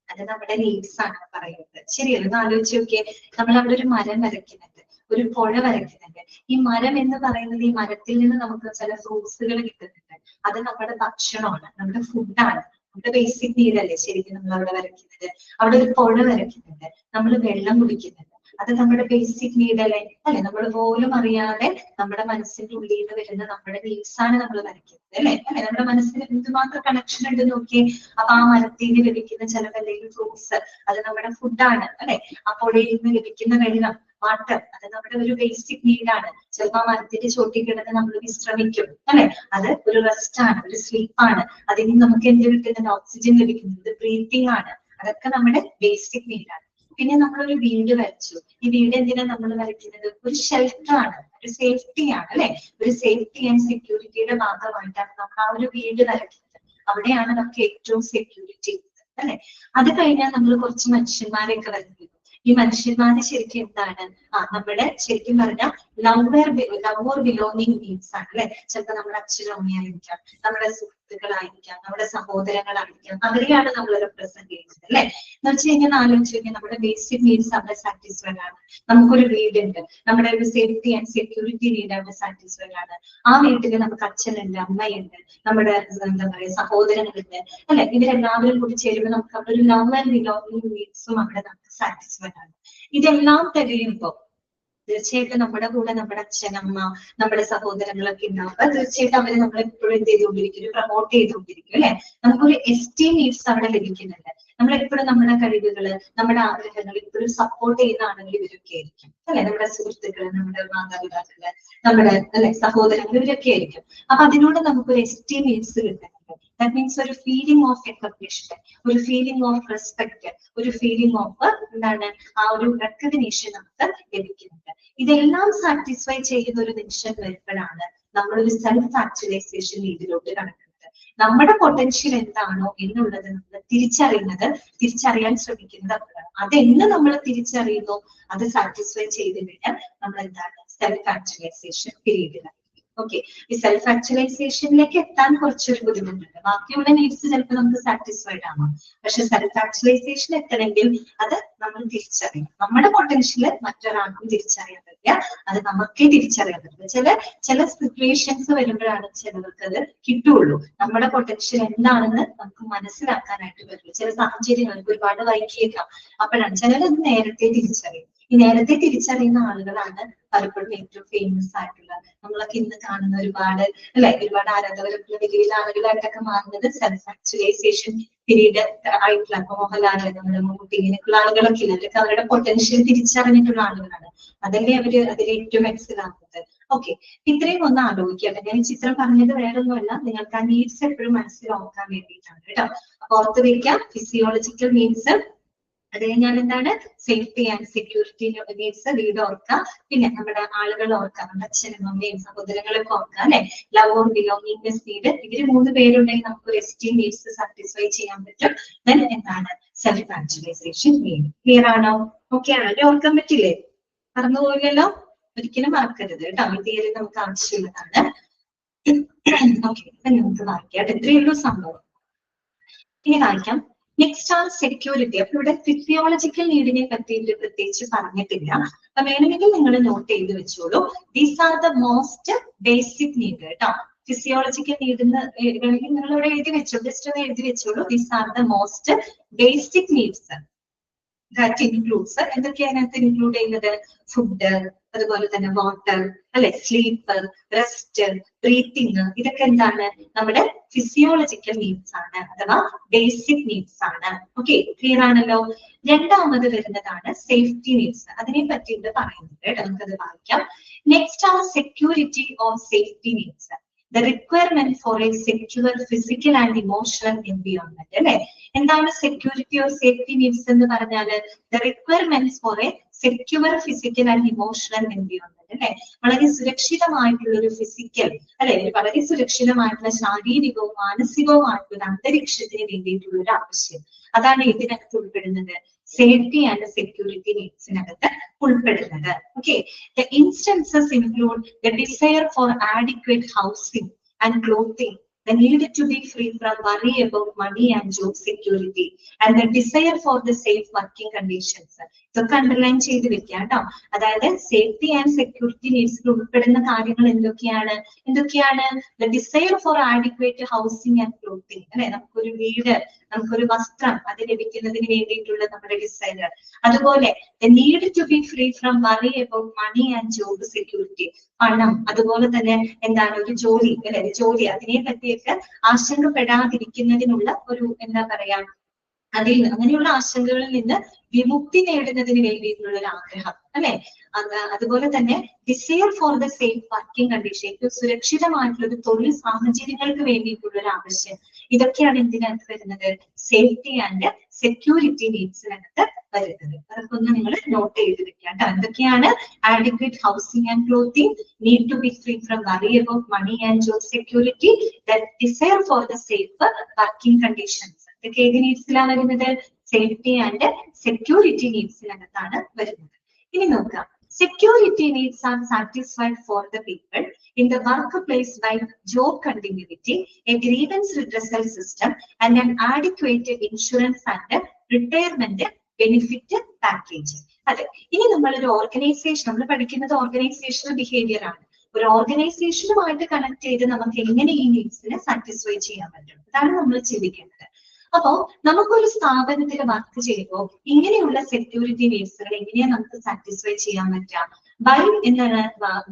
അത് നമ്മുടെ നീഡ്സ് ആണ് പറയുന്നത്. ശരിയല്ല? ഒന്ന് ആലോചിച്ച് നോക്കിയേ. നമ്മൾ അവിടെ ഒരു മരം വരയ്ക്കുന്നുണ്ട്, ഒരു പുഴ വരയ്ക്കുന്നുണ്ട്. ഈ മരം എന്ന് പറയുന്നത്, ഈ മരത്തിൽ നിന്ന് നമുക്ക് ചില ഫ്രൂട്ട്സുകൾ കിട്ടുന്നുണ്ട്. അത് നമ്മുടെ ഭക്ഷണമാണ്, നമ്മുടെ ഫുഡാണ്, നമ്മുടെ ബേസിക് നീഡ് അല്ലേ ശരിക്കും നമ്മൾ അവിടെ വരയ്ക്കുന്നത്. അവിടെ ഒരു പുഴ വരയ്ക്കുന്നുണ്ട്, നമ്മൾ വെള്ളം കുടിക്കുന്നുണ്ട്, അത് നമ്മുടെ ബേസിക് നീഡ് അല്ലേ? അല്ലെ? നമ്മൾ പോലും അറിയാതെ നമ്മുടെ മനസ്സിന്റെ ഉള്ളിൽ നിന്ന് വരുന്ന നമ്മുടെ നീഡ്സ് ആണ് നമ്മൾ വരയ്ക്കുന്നത്, അല്ലെ? അല്ലെ? നമ്മുടെ മനസ്സിന് എന്തുമാത്രം കണക്ഷൻ ഉണ്ട് നോക്കിയേ. അപ്പൊ ആ മരത്തിൽ നിന്ന് ലഭിക്കുന്ന ചില എന്തെങ്കിലും ഫ്രൂട്ട്സ്, അത് നമ്മുടെ ഫുഡാണ്, അല്ലെ? ആ പുഴയിൽ നിന്ന് ലഭിക്കുന്ന വെള്ളം, വാട്ടർ, അത് നമ്മുടെ ഒരു ബേസിക് നീഡാണ്. ചിലപ്പോ ആ മരത്തിന്റെ ചോട്ടിൽ കിടന്ന് നമ്മൾ വിശ്രമിക്കും, അല്ലെ? അത് ഒരു റെസ്റ്റ് ആണ്, ഒരു സ്ലീപ്പാണ്. അതിൽ നിന്ന് നമുക്ക് എന്ത് കിട്ടുന്നത്? ഓക്സിജൻ ലഭിക്കുന്നത്, ബ്രീത്തിങ് ആണ്. അതൊക്കെ നമ്മുടെ ബേസിക് നീഡാണ്. പിന്നെ നമ്മളൊരു വീട് വരച്ചു. ഈ വീട് എന്തിനാ നമ്മൾ വരയ്ക്കുന്നത്? ഒരു ഷെൽട്ടർ ആണ്, ഒരു സേഫ്റ്റി ആണ്, അല്ലെ? ഒരു സേഫ്റ്റി ആൻഡ് സെക്യൂരിറ്റിയുടെ ഭാഗമായിട്ടാണ് നമ്മൾ ആ ഒരു വീട് വരയ്ക്കുന്നത്. അവിടെയാണ് നമുക്ക് ഏറ്റവും സെക്യൂരിറ്റി, അല്ലെ? അത് കഴിഞ്ഞാൽ നമ്മൾ കുറച്ച് മനുഷ്യന്മാരെയൊക്കെ വരയ്ക്കുന്നു. ഈ മനുഷ്യന്മാര് ശരിക്കും എന്താണ്? നമ്മുടെ ശരിക്കും പറഞ്ഞാൽ ലവ് ഓർ ബിലോങ്ങിങ് നീഡ്സ് ആണ്, അല്ലെ? ചിലപ്പോ നമ്മുടെ അച്ഛനും അമ്മയായിരിക്കാം, നമ്മുടെ സുഹൃത്തുക്കളായിരിക്കാം, നമ്മുടെ സഹോദരങ്ങളായിരിക്കാം. അവരെയാണ് നമ്മൾ റെപ്രസെന്റ് ചെയ്യുന്നത്, അല്ലെ? എന്ന് വെച്ച് കഴിഞ്ഞാൽ ആലോചിച്ച് കഴിഞ്ഞാൽ നമ്മുടെ ബേസിക് നീഡ്സ് അവിടെ സാറ്റിസ്ഫൈഡ് ആണ്. നമുക്കൊരു വീടുണ്ട്, നമ്മുടെ ഒരു സേഫ്റ്റി ആൻഡ് സെക്യൂരിറ്റി നീഡ് അവിടെ സാറ്റിസ്ഫൈഡ് ആണ്. ആ വീട്ടിൽ നമുക്ക് അച്ഛനുണ്ട്, അമ്മയുണ്ട്, നമ്മുടെ എന്താ പറയുക സഹോദരങ്ങളുണ്ട്, അല്ലെ? ഇവരെല്ലാവരും കൂടി ചേരുമ്പോൾ നമുക്ക് അവിടെ ഒരു ലവ് ആൻഡ് ബിലോങ്ങിങ് നീഡ്സും അവിടെ നമുക്ക് സാറ്റിസ്ഫൈഡ് ആണ്. ഇതെല്ലാം തികയുമ്പോ തീർച്ചയായിട്ടും നമ്മുടെ കൂടെ നമ്മുടെ അച്ഛനമ്മ, നമ്മുടെ സഹോദരങ്ങളൊക്കെ ഉണ്ടാവും. അപ്പൊ തീർച്ചയായിട്ടും അവരെ നമ്മൾ എപ്പോഴും എന്ത് ചെയ്തുകൊണ്ടിരിക്കും? പ്രൊമോട്ട് ചെയ്തുകൊണ്ടിരിക്കും, അല്ലെ? നമുക്കൊരു എസ്റ്റീം നീഡ്സ് അവിടെ ലഭിക്കുന്നുണ്ട്. നമ്മളെപ്പോഴും നമ്മുടെ കഴിവുകള്, നമ്മുടെ ആഗ്രഹങ്ങൾ ഇപ്പോഴും സപ്പോർട്ട് ചെയ്യുന്ന ആളുകൾ ഇവരൊക്കെ ആയിരിക്കും, അല്ലെ? നമ്മുടെ സുഹൃത്തുക്കള്, നമ്മുടെ മാതാപിതാക്കള്, നമ്മുടെ അല്ലെ സഹോദരങ്ങൾ, ഇവരൊക്കെ ആയിരിക്കും. അപ്പൊ അതിനോട് നമുക്കൊരു എസ്റ്റീം നീഡ്സ് കിട്ടുന്നുണ്ട്. ദാറ്റ് മീൻസ് ഒരു ഫീലിംഗ് ഓഫ് റെക്കഗ്നിഷൻ, ഒരു ഫീലിംഗ് ഓഫ് റെസ്പെക്ട്, ഒരു ഫീലിംഗ് ഓഫ് എന്താണ്? ആ ഒരു റെക്കഗ്നീഷൻ നമുക്ക് ലഭിക്കുന്നുണ്ട്. ഇതെല്ലാം സാറ്റിസ്ഫൈ ചെയ്യുന്ന ഒരു നിമിഷം വരുമ്പോഴാണ് നമ്മളൊരു സെൽഫ് ആക്ച്വലൈസേഷൻ രീതിയിലോട്ട് കടക്കുന്നത്. നമ്മുടെ പൊട്ടൻഷ്യൽ എന്താണോ എന്നുള്ളത് നമ്മൾ തിരിച്ചറിയാൻ ശ്രമിക്കുന്നത് അപ്പോഴാണ്. അതെന്ന് നമ്മൾ തിരിച്ചറിയുന്നു, അത് സാറ്റിസ്ഫൈ ചെയ്ത് കഴിഞ്ഞാൽ നമ്മൾ എന്താണ്? സെൽഫ് ആക്ച്വലൈസേഷൻ പീരീഡിലാണ്. ഓക്കെ, ഈ സെൽഫ് ആക്ച്വലൈസേഷനിലേക്ക് എത്താൻ കുറച്ചൊരു ബുദ്ധിമുട്ടുണ്ട്. ബാക്കിയുള്ള നീഡ്സ് ചിലപ്പോൾ നമുക്ക് സാറ്റിസ്ഫൈഡ് ആവാം, പക്ഷെ സെൽഫ് ആക്ച്വലൈസേഷൻ എത്തണമെങ്കിൽ അത് നമ്മൾ തിരിച്ചറിയണം. നമ്മുടെ പൊട്ടൻഷ്യൽ മറ്റൊരാൾക്കും തിരിച്ചറിയാൻ പറ്റില്ല, അത് നമുക്കേ തിരിച്ചറിയാൻ പറ്റില്ല. ചില സിറ്റുവേഷൻസ് വരുമ്പോഴാണ് ചിലർക്ക് അത് കിട്ടുള്ളൂ. നമ്മുടെ പൊട്ടൻഷ്യൽ എന്താണെന്ന് നമുക്ക് മനസ്സിലാക്കാനായിട്ട് പറ്റില്ല. ചില സാഹചര്യങ്ങൾക്ക് ഒരുപാട് വൈകിയേക്കാം, അപ്പോഴാണ് ചിലരത് നേരത്തെ തിരിച്ചറിയും. ഈ നേരത്തെ തിരിച്ചറിയുന്ന ആളുകളാണ് പലപ്പോഴും ഏറ്റവും ഫേമസ് ആയിട്ടുള്ള, നമ്മളൊക്കെ ഇന്ന് കാണുന്ന ഒരുപാട് ആരാധകരൊക്കെ വലിയ വലിയ ആളുകളായിട്ടൊക്കെ മാറുന്നത് സെൽഫ് ആക്ച്വലൈസേഷൻ പീരീഡ് ആയിട്ടുള്ള. മോഹൻലാൽ, നമ്മുടെ മമ്മൂട്ടി, ഇങ്ങനെയൊക്കെയുള്ള ആളുകളൊക്കെ ഇല്ല, അവരൊക്കെ അവരുടെ പൊട്ടൻഷ്യൽ തിരിച്ചറിഞ്ഞിട്ടുള്ള ആളുകളാണ്. അതല്ലേ അതിൽ ഏറ്റവും എക്സൽ ആകുന്നത്. ഓക്കെ, ഇത്രയും ഒന്ന് ആലോചിക്കട്ടെ. ഞാൻ ഈ ചിത്രം പറഞ്ഞത് വേറൊന്നുമല്ല, നിങ്ങൾക്ക് ആ നീഡ്സ് എപ്പോഴും മനസ്സിൽ ഓർക്കാൻ വേണ്ടിയിട്ടാണ് കേട്ടോ. അപ്പൊ ഓർത്ത് വയ്ക്കാം, ഫിസിയോളജിക്കൽ നീഡ്സ്, അത് കഴിഞ്ഞാൽ എന്താണ് സേഫ്റ്റി ആൻഡ് സെക്യൂരിറ്റി നീഡ്സ്, വീട് ഓർക്കുക, പിന്നെ നമ്മുടെ ആളുകൾ ഓർക്കുക, നമ്മുടെ അച്ഛനും അമ്മയും സഹോദരങ്ങളൊക്കെ ഓർക്കുക അല്ലെ. ലവ് ഓർ ബിലോങ്ങിങ്നെസ് നീഡ്, ഇവര് 3 പേരുണ്ടെങ്കിൽ നമുക്ക് എസ്റ്റീം നീഡ്സ് സാറ്റിസ്ഫൈ ചെയ്യാൻ പറ്റും. ദെൻ എന്താണ് സെൽഫ് ആക്ച്വലൈസേഷൻ നീഡ്. ക്ലിയർ ആണോ? ഓക്കെ ആണോ? ഓർക്കാൻ പറ്റില്ലേ? മറന്നുപോയില്ലല്ലോ? ഒരിക്കലും മറക്കരുത് കേട്ടോ. ഈ തിയറി നമുക്ക് ആവശ്യമുള്ളതാണ്. ഓക്കെ, നമുക്ക് വായിക്കാം. ഇത്രയേ ഉള്ളൂ സംഭവം. ഇനി വായിക്കാം. നെക്സ്റ്റ് ആണ് സെക്യൂരിറ്റി. അപ്പൊ ഇവിടെ ഫിസിയോളജിക്കൽ നീഡിനെ പറ്റിയിട്ട് പ്രത്യേകിച്ച് പറഞ്ഞിട്ടില്ല. അപ്പൊ വേണമെങ്കിൽ നിങ്ങൾ നോട്ട് ചെയ്ത് വെച്ചോളൂ. These are the most basic need കേട്ടോ. ഫിസിയോളജിക്കൽ നീഡ് വേണമെങ്കിൽ നിങ്ങൾ ഇവിടെ എഴുതി വെച്ചോളൂ, ജസ്റ്റ് ഒന്ന് എഴുതി വെച്ചോളൂ. These are the most basic needs. That includes, എന്തൊക്കെയാണ് അതിനകത്ത് ഇൻക്ലൂഡ് ചെയ്യുന്നത്? ഫുഡ്, അതുപോലെ തന്നെ വാട്ടർ അല്ലെ, സ്ലീപ്പ്, റെസ്റ്റ്, ബ്രീത്തിങ്, ഇതൊക്കെ എന്താണ് നമ്മുടെ ഫിസിയോളജിക്കൽ നീഡ്സ് ആണ്, അഥവാ ബേസിക് നീഡ്സ് ആണ്. ഓക്കെ, ക്ലിയർ ആണല്ലോ. രണ്ടാമത് വരുന്നതാണ് സേഫ്റ്റി നീഡ്സ്. അതിനെ പറ്റിയിട്ട് പറയുന്നുണ്ട് കേട്ടോ, നമുക്കത് വായിക്കാം. നെക്സ്റ്റ് ആണ് security or safety needs. The requirement for a secure physical and emotional environment. അല്ലെ, എന്താണ് സെക്യൂരിറ്റി ഓർ സേഫ്റ്റി നീഡ്സ് എന്ന് പറഞ്ഞാല്? The requirements for a secure physical and emotional environment. അല്ലെ, വളരെ സുരക്ഷിതമായിട്ടുള്ള ഒരു ഫിസിക്കൽ അല്ലെ, വളരെ സുരക്ഷിതമായിട്ടുള്ള ശാരീരികവും മാനസികവുമായിട്ടുള്ള അന്തരീക്ഷത്തിന് വേണ്ടിയിട്ടുള്ള ഒരു ആവശ്യം. അതാണ് ഇതിനകത്ത് ഉൾപ്പെടുന്നത്, സേഫ്റ്റി ആൻഡ് സെക്യൂരിറ്റി നീഡ്സിനകത്ത് ഉൾപ്പെടുന്നത്. Okay, the instances include the desire for adequate housing and clothing, the need to be free from worry about money and job security, and the desire for the safe working conditions. ഇതൊക്കെ അണ്ടർലൈൻ ചെയ്ത് വെക്കാം കേട്ടോ. അതായത് സേഫ്റ്റി ആൻഡ് സെക്യൂരിറ്റി നീഡ്സിൽ ഉൾപ്പെടുന്ന കാര്യങ്ങൾ എന്തൊക്കെയാണ്? the desire for adequate housing and clothing അല്ലെ, നമുക്കൊരു വീട്, നമുക്കൊരു വസ്ത്രം, അത് ലഭിക്കുന്നതിന് വേണ്ടിയിട്ടുള്ള നമ്മുടെ ഡിസൈർ. അതുപോലെ the need to be free from worry about money and job security, പണം, അതുപോലെ തന്നെ എന്താണ് ഒരു ജോലി അല്ലെ, ജോലി, അതിനെ പറ്റിയൊക്കെ ആശങ്കപ്പെടാതിരിക്കുന്നതിനുള്ള ഒരു എന്താ പറയാ, അങ്ങനെയുള്ള ആശങ്കകളിൽ നിന്ന് വിമുക്തി നേടുന്നതിന് വേണ്ടിയിട്ടുള്ള ഒരു ആഗ്രഹം അല്ലെ. അതുപോലെ തന്നെ desire for the safe working condition, ഏറ്റവും സുരക്ഷിതമായിട്ടുള്ള ഒരു തൊഴിൽ സാഹചര്യങ്ങൾക്ക് വേണ്ടിയിട്ടുള്ള ഒരു ആവശ്യം. ഇതൊക്കെയാണ് ഇതിനകത്ത് വരുന്നത്, സേഫ്റ്റി ആൻഡ് സെക്യൂരിറ്റി നീഡ്സിനകത്ത് വരുന്നത്. അതൊക്കെ ഒന്ന് നിങ്ങൾ നോട്ട് ചെയ്ത് വെക്കാം. എന്തൊക്കെയാണ്? adequate housing and clothing, need to be free from worry about money and job security, that desire for the safe working conditions. ഇതൊക്കെ ഏത് നീഡ്സിലാണ് വരുന്നത്? സേഫ്റ്റി ആൻഡ് സെക്യൂരിറ്റി നീഡ്സിനകത്താണ് വരുന്നത്. ഇനി നോക്കാം, security needs are satisfied for the people in the workplace by job continuity, a grievance redressal system, and an adequate insurance and retirement benefit package. അതെ, ഇനി നമ്മളൊരു ഓർഗനൈസേഷൻ, നമ്മൾ പഠിക്കുന്നത് ഓർഗനൈസേഷണൽ ബിഹേവിയർ ആണ്. ഒരു ഓർഗനൈസേഷനുമായിട്ട് കണക്ട് ചെയ്ത് നമുക്ക് എങ്ങനെ ഈ നീഡ്സിനെ സാറ്റിസ്ഫൈ ചെയ്യാൻ പറ്റും, അതാണ് നമ്മൾ ചിന്തിക്കേണ്ടത്. അപ്പോ നമുക്കൊരു സ്ഥാപനത്തിൽ വർക്ക് ചെയ്യുമ്പോൾ ഇങ്ങനെയുള്ള സെക്യൂരിറ്റി നീഡ്സുകൾ എങ്ങനെയാണ് നമുക്ക് സാറ്റിസ്ഫൈ ചെയ്യാൻ പറ്റുക? ബൈ എന്നാണ്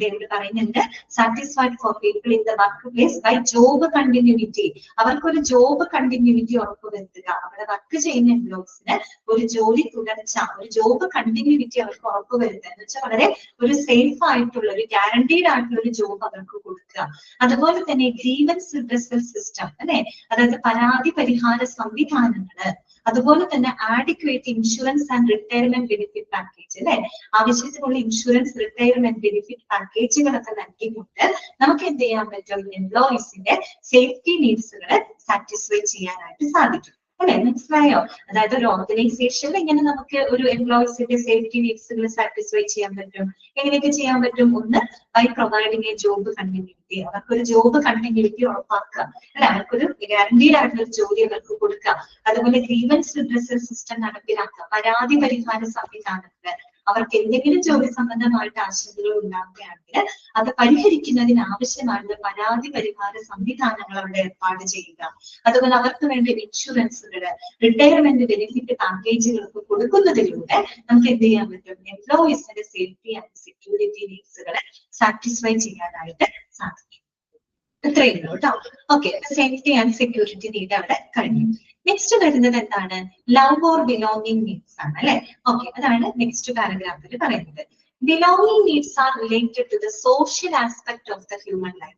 ഇവിടെ പറയുന്നുണ്ട്, satisfied for people in the work place by job continuity. അവർക്കൊരു ജോബ് കണ്ടിന്യൂറ്റി ഉറപ്പുവരുത്തുക. അവിടെ വർക്ക് ചെയ്യുന്ന എംപ്ലോയീസിന് ഒരു ജോലി തുടർച്ച, ഒരു ജോബ് കണ്ടിന്യൂറ്റി അവർക്ക് ഉറപ്പുവരുത്തുക എന്ന് വെച്ചാൽ വളരെ ഒരു സേഫ് ആയിട്ടുള്ള, ഒരു ഗ്യാരണ്ടീഡ് ആയിട്ടുള്ള ഒരു ജോബ് അവർക്ക് കൊടുക്കുക. അതുപോലെ തന്നെ ഗ്രീവൻസ് റിഡ്രസൽ സിസ്റ്റം അല്ലെ, അതായത് പരാതി പരിഹാര സംവിധാനങ്ങള്, അതുപോലെ തന്നെ adequate insurance and retirement benefit package അല്ലെ, ആവശ്യത്തിനുള്ള ഇൻഷുറൻസ് റിട്ടയർമെന്റ് ബെനിഫിറ്റ് പാക്കേജുകളൊക്കെ നൽകിക്കൊണ്ട് നമുക്ക് എന്ത് ചെയ്യാൻ പറ്റും? എംപ്ലോയീസിന്റെ സേഫ്റ്റി നീഡ്സുകൾ സാറ്റിസ്ഫൈ ചെയ്യാനായിട്ട് സാധിക്കും അല്ലെ. മനസ്സിലായോ? അതായത് ഒരു ഓർഗനൈസേഷനിൽ എങ്ങനെ നമുക്ക് ഒരു എംപ്ലോയീസിന്റെ സേഫ്റ്റി നീഡ്സുകൾ സാറ്റിസ്ഫൈ ചെയ്യാൻ പറ്റും? എങ്ങനെയൊക്കെ ചെയ്യാൻ പറ്റും? ഒന്ന്, by providing a job continuity, അവർക്കൊരു ജോബ് കണ്ടിന്യൂറ്റി ഉറപ്പാക്കുക അല്ലെ, അവർക്കൊരു ഗ്യാരണ്ടീഡ് ആയിട്ടുള്ള ഒരു ജോലി അവർക്ക് കൊടുക്കുക. അതുപോലെ ഗ്രീവൻസ് റിഡ്രസൽ സിസ്റ്റം നടപ്പിലാക്കുക, പരാതി പരിഹാര സംവിധാനങ്ങൾ, അവർക്ക് എന്തെങ്കിലും ജോലി സംബന്ധമായിട്ട് ആശങ്കകൾ ഉണ്ടാവുകയാണെങ്കിൽ അത് പരിഹരിക്കുന്നതിന് ആവശ്യമായിട്ടുള്ള പരാതി പരിഹാര സംവിധാനങ്ങൾ അവിടെ ഏർപ്പാട് ചെയ്യുക. അതുപോലെ അവർക്ക് വേണ്ടി ഇൻഷുറൻസുകൾ, റിട്ടയർമെന്റ് ബെനിഫിറ്റ് പാക്കേജുകളൊക്കെ കൊടുക്കുന്നതിലൂടെ നമുക്ക് എന്ത് ചെയ്യാൻ പറ്റും? എംപ്ലോയീസിന്റെ സേഫ്റ്റി ആൻഡ് സെക്യൂരിറ്റി നീഡ്സുകളെ സാറ്റിസ്ഫൈ ചെയ്യാനായിട്ട് സാധിക്കും. ഇത്രയേ ഉള്ളൂ കേട്ടോ. Okay, safety and security need അവിടെ കഴിഞ്ഞു. നെക്സ്റ്റ് വരുന്നത് എന്താണ്? ലവ് ഓർ ബിലോങ്ങിങ് നീഡ്സ് ആണ് അല്ലെ. ഓക്കെ, അതാണ് നെക്സ്റ്റ് പാരഗ്രാഫിൽ പറയുന്നത്. Belonging needs are related to the social aspect of the human life.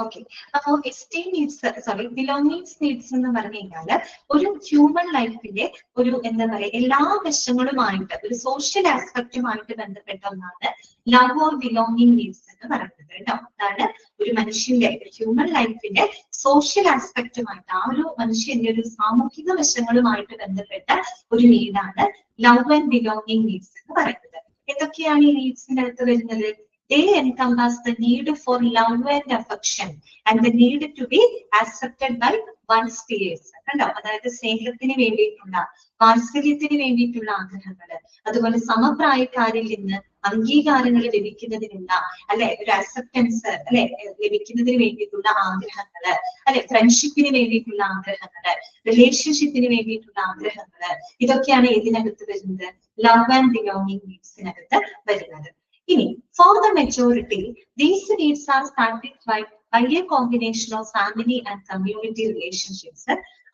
Okay, അപ്പോ എസ്റ്റീം നീഡ്സ് ബിലോങ്ങിങ്സ് നീഡ്സ് എന്ന് പറഞ്ഞു കഴിഞ്ഞാല് ഒരു ഹ്യൂമൻ ലൈഫിന്റെ ഒരു എന്താ പറയാ എല്ലാ വശങ്ങളുമായിട്ട് ഒരു സോഷ്യൽ ആസ്പെക്റ്റുമായിട്ട് ബന്ധപ്പെട്ട ഒന്നാണ് ലവ് ഓർ ബിലോങ്ങിങ് നീഡ്സ് എന്ന് പറയുന്നത് കേട്ടോ. അതാണ് ഒരു മനുഷ്യന്റെ ഹ്യൂമൻ ലൈഫിന്റെ സോഷ്യൽ ആസ്പെക്റ്റുമായിട്ട് ആ ഒരു മനുഷ്യന്റെ ഒരു സാമൂഹിക വശങ്ങളുമായിട്ട് ബന്ധപ്പെട്ട ഒരു നീഡാണ് ലവ് ആൻഡ് ബിലോങ്ങിങ് നീഡ്സ് എന്ന് പറയുന്നത്. എന്തൊക്കെയാണ് ഈ നീഡ്സിന്റെ അടുത്ത് വരുന്നത്? They encompass the need for love and affection and the need to be accepted by one's peers. കണ്ടോ, അതായത് സ്നേഹത്തിന് വേണ്ടിയിട്ടുള്ള വാത്സല്യത്തിന് വേണ്ടിയിട്ടുള്ള ആഗ്രഹങ്ങള്, അതുപോലെ സമപ്രായക്കാരിൽ നിന്ന് അംഗീകാരങ്ങൾ ലഭിക്കുന്നതിനുള്ള അല്ലെ ഒരു അക്സെപ്റ്റൻസ് അല്ലെ ലഭിക്കുന്നതിന് വേണ്ടിയിട്ടുള്ള ആഗ്രഹങ്ങള്, അല്ലെ ഫ്രണ്ട്ഷിപ്പിന് വേണ്ടിയിട്ടുള്ള ആഗ്രഹങ്ങള്, റിലേഷൻഷിപ്പിന് വേണ്ടിയിട്ടുള്ള ആഗ്രഹങ്ങള്, ഇതൊക്കെയാണ് ഇതിനകത്ത് വരുന്നത്, ലവ് ആൻഡ് ബിലോങ്ങിങ് നീഡ്സിനകത്ത് വരുന്നത്. ഇനി for the majority, these needs are satisfied by a combination of family and community relationships